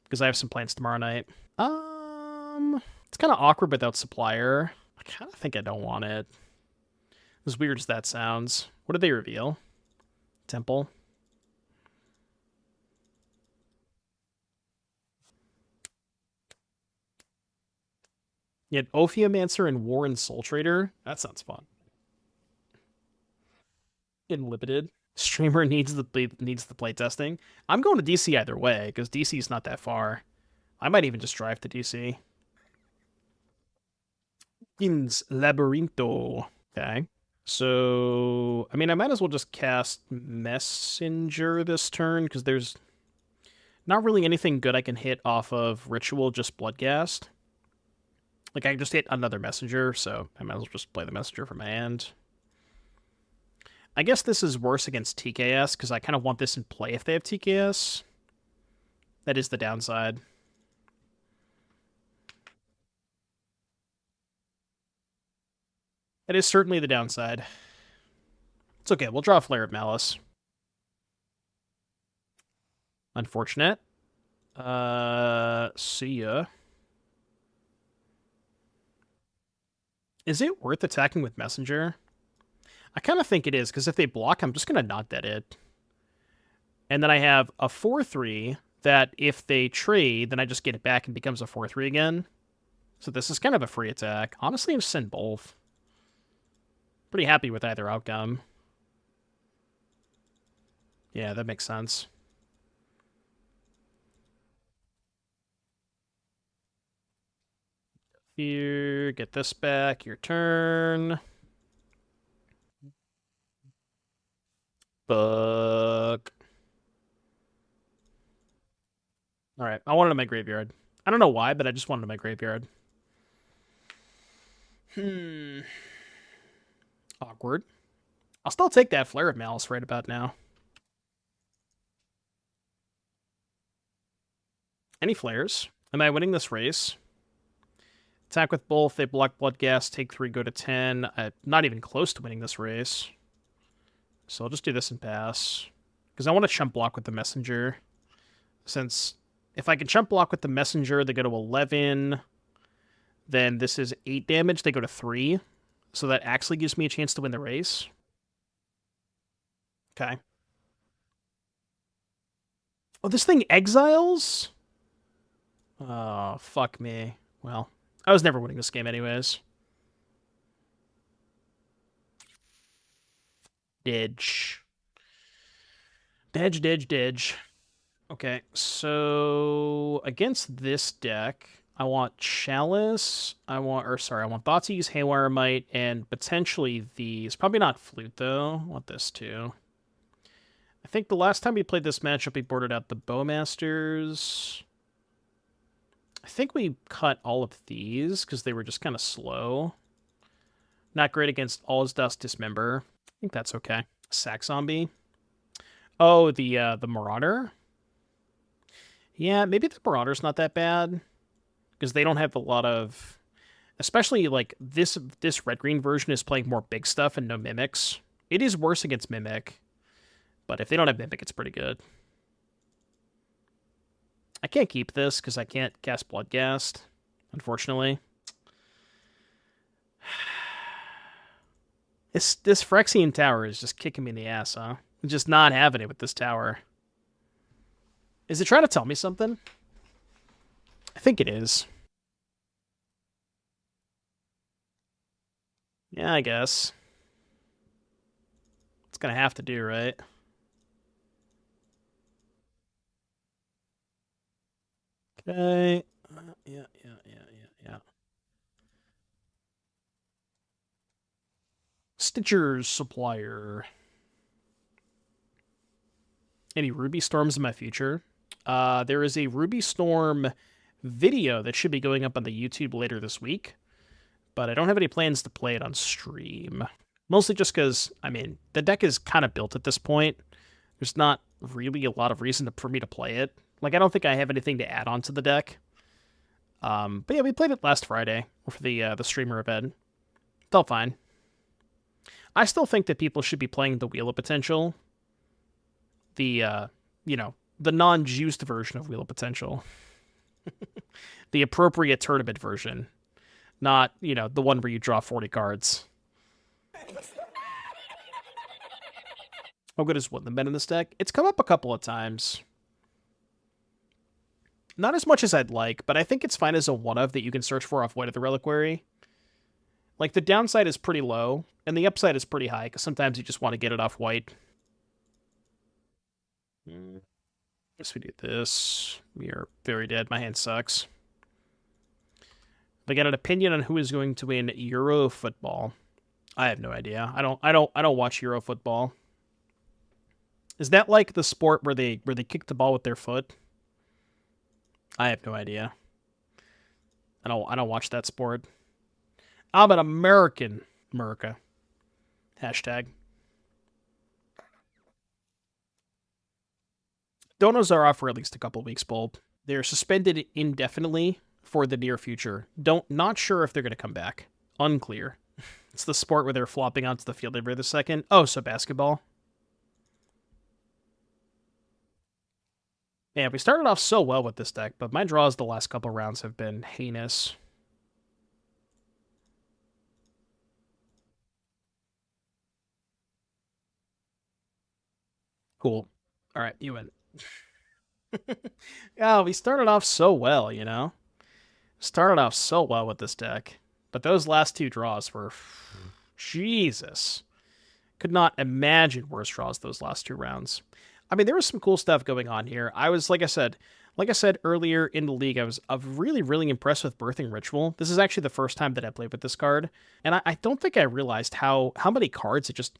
Because I have some plans tomorrow night. It's kind of awkward without Supplier. I kind of think I don't want it. As weird as that sounds. What did they reveal? Temple. You had Ophiomancer and Warren Soul Trader. That sounds fun. Unlimited. Streamer needs the play testing. I'm going to DC either way, because DC is not that far. I might even just drive to DC. Ins Labyrinto. Okay. So, I mean, I might as well just cast Messenger this turn, because there's not really anything good I can hit off of Ritual, just Bloodghast. Like, I can just hit another Messenger, so I might as well just play the Messenger from my hand. I guess this is worse against TKS, because I kind of want this in play if they have TKS. That is the downside. That is certainly the downside. It's okay, we'll draw a Flare of Malice. Unfortunate. See ya. Is it worth attacking with Messenger? I kind of think it is, because if they block, I'm just going to not dead it. And then I have a 4-3 that if they trade, then I just get it back and becomes a 4-3 again. So this is kind of a free attack. Honestly, I'll send both. Pretty happy with either outcome. Yeah, that makes sense. Here, get this back. Your turn. Fuck. Alright, I want it in my graveyard. I don't know why, but I just wanted it in my graveyard. Awkward. I'll still take that Flare of Malice right about now. Any flares? Am I winning this race? Attack with both. They block Bloodghast. Take 3, go to 10. I'm not even close to winning this race. So I'll just do this and pass. Because I want to chump block with the Messenger. Since if I can chump block with the Messenger, they go to 11. Then this is 8 damage. They go to 3. So that actually gives me a chance to win the race. Okay. Oh, this thing exiles? Oh, fuck me. Well, I was never winning this game anyways. Didge. Didge. Okay, so against this deck, I want Chalice, I want Thoughtseize, Haywire Might, and potentially these. Probably not Flute, though. I want this, too. I think the last time we played this matchup, we boarded out the Bowmasters. I think we cut all of these, because they were just kind of slow. Not great against All's Dust Dismember. I think that's okay. Sack Zombie. Oh, the Marauder? Yeah, maybe the Marauder's not that bad, because they don't have a lot of... Especially, like, this red-green version is playing more big stuff and no Mimics. It is worse against Mimic, but if they don't have Mimic, it's pretty good. I can't keep this, because I can't cast Bloodghast, unfortunately. This Phyrexian Tower is just kicking me in the ass, huh? I'm just not having it with this tower. Is it trying to tell me something? I think it is. Yeah, I guess. It's gonna have to do, right? Okay. Yeah. Stitcher's Supplier. Any Ruby Storms in my future? There is a Ruby Storm video that should be going up on the YouTube later this week, but I don't have any plans to play it on stream. Mostly just because, I mean, the deck is kind of built at this point. There's not really a lot of reason for me to play it. Like, I don't think I have anything to add on to the deck. But yeah, we played it last Friday for the streamer event. Felt fine. I still think that people should be playing the Wheel of Potential. The, the non-juiced version of Wheel of Potential. The appropriate tournament version. Not, the one where you draw 40 cards. How good is Woodland been in this deck? It's come up a couple of times. Not as much as I'd like, but I think it's fine as a one-of that you can search for off Wight of the Reliquary. Like, the downside is pretty low, and the upside is pretty high, because sometimes you just want to get it off Wight. Guess we do this. We are very dead. My hand sucks. If I get an opinion on who is going to win Euro football, I have no idea. I don't watch Euro football. Is that like the sport where they kick the ball with their foot? I have no idea. I don't watch that sport. I'm an American. America. Hashtag. Donos are off for at least a couple weeks, Bulb. They're suspended indefinitely for the near future. Not sure if they're going to come back. Unclear. It's the sport where they're flopping onto the field every other second. Oh, so basketball. Yeah, we started off so well with this deck, but my draws the last couple rounds have been heinous. Cool. All right, you win. Yeah, we started off so well, Started off so well with this deck. But those last two draws were... Jesus. Could not imagine worse draws those last two rounds. I mean, there was some cool stuff going on here. I was, like I said earlier in the league, I was really, really impressed with Birthing Ritual. This is actually the first time that I played with this card. And I don't think I realized how many cards it just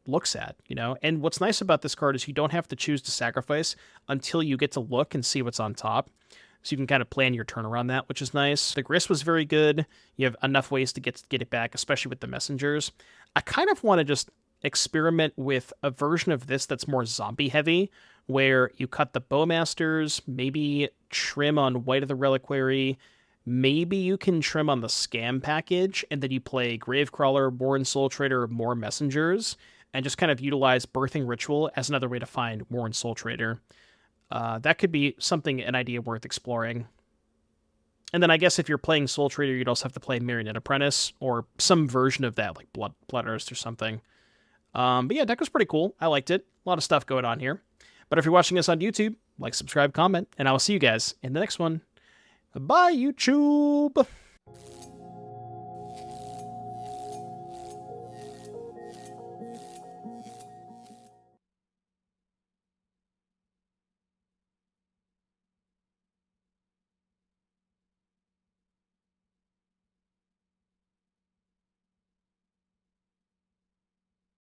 looks at, And what's nice about this card is you don't have to choose to sacrifice until you get to look and see what's on top. So you can kind of plan your turn around that, which is nice. The Grist was very good. You have enough ways to get it back, especially with the messengers. I kind of want to just experiment with a version of this that's more zombie heavy, where you cut the Bowmasters, maybe trim on Wight of the Reliquary, maybe you can trim on the Scam package, and then you play Gravecrawler, Warren Soul Trader, more Messengers, and just kind of utilize Birthing Ritual as another way to find Warren Soul Trader. That could be an idea worth exploring. And then I guess if you're playing Soul Trader, you'd also have to play Marionette Apprentice, or some version of that, like Blood Artist or something. But yeah, deck was pretty cool. I liked it. A lot of stuff going on here. But if you're watching us on YouTube, like, subscribe, comment, and I will see you guys in the next one. Bye, YouTube!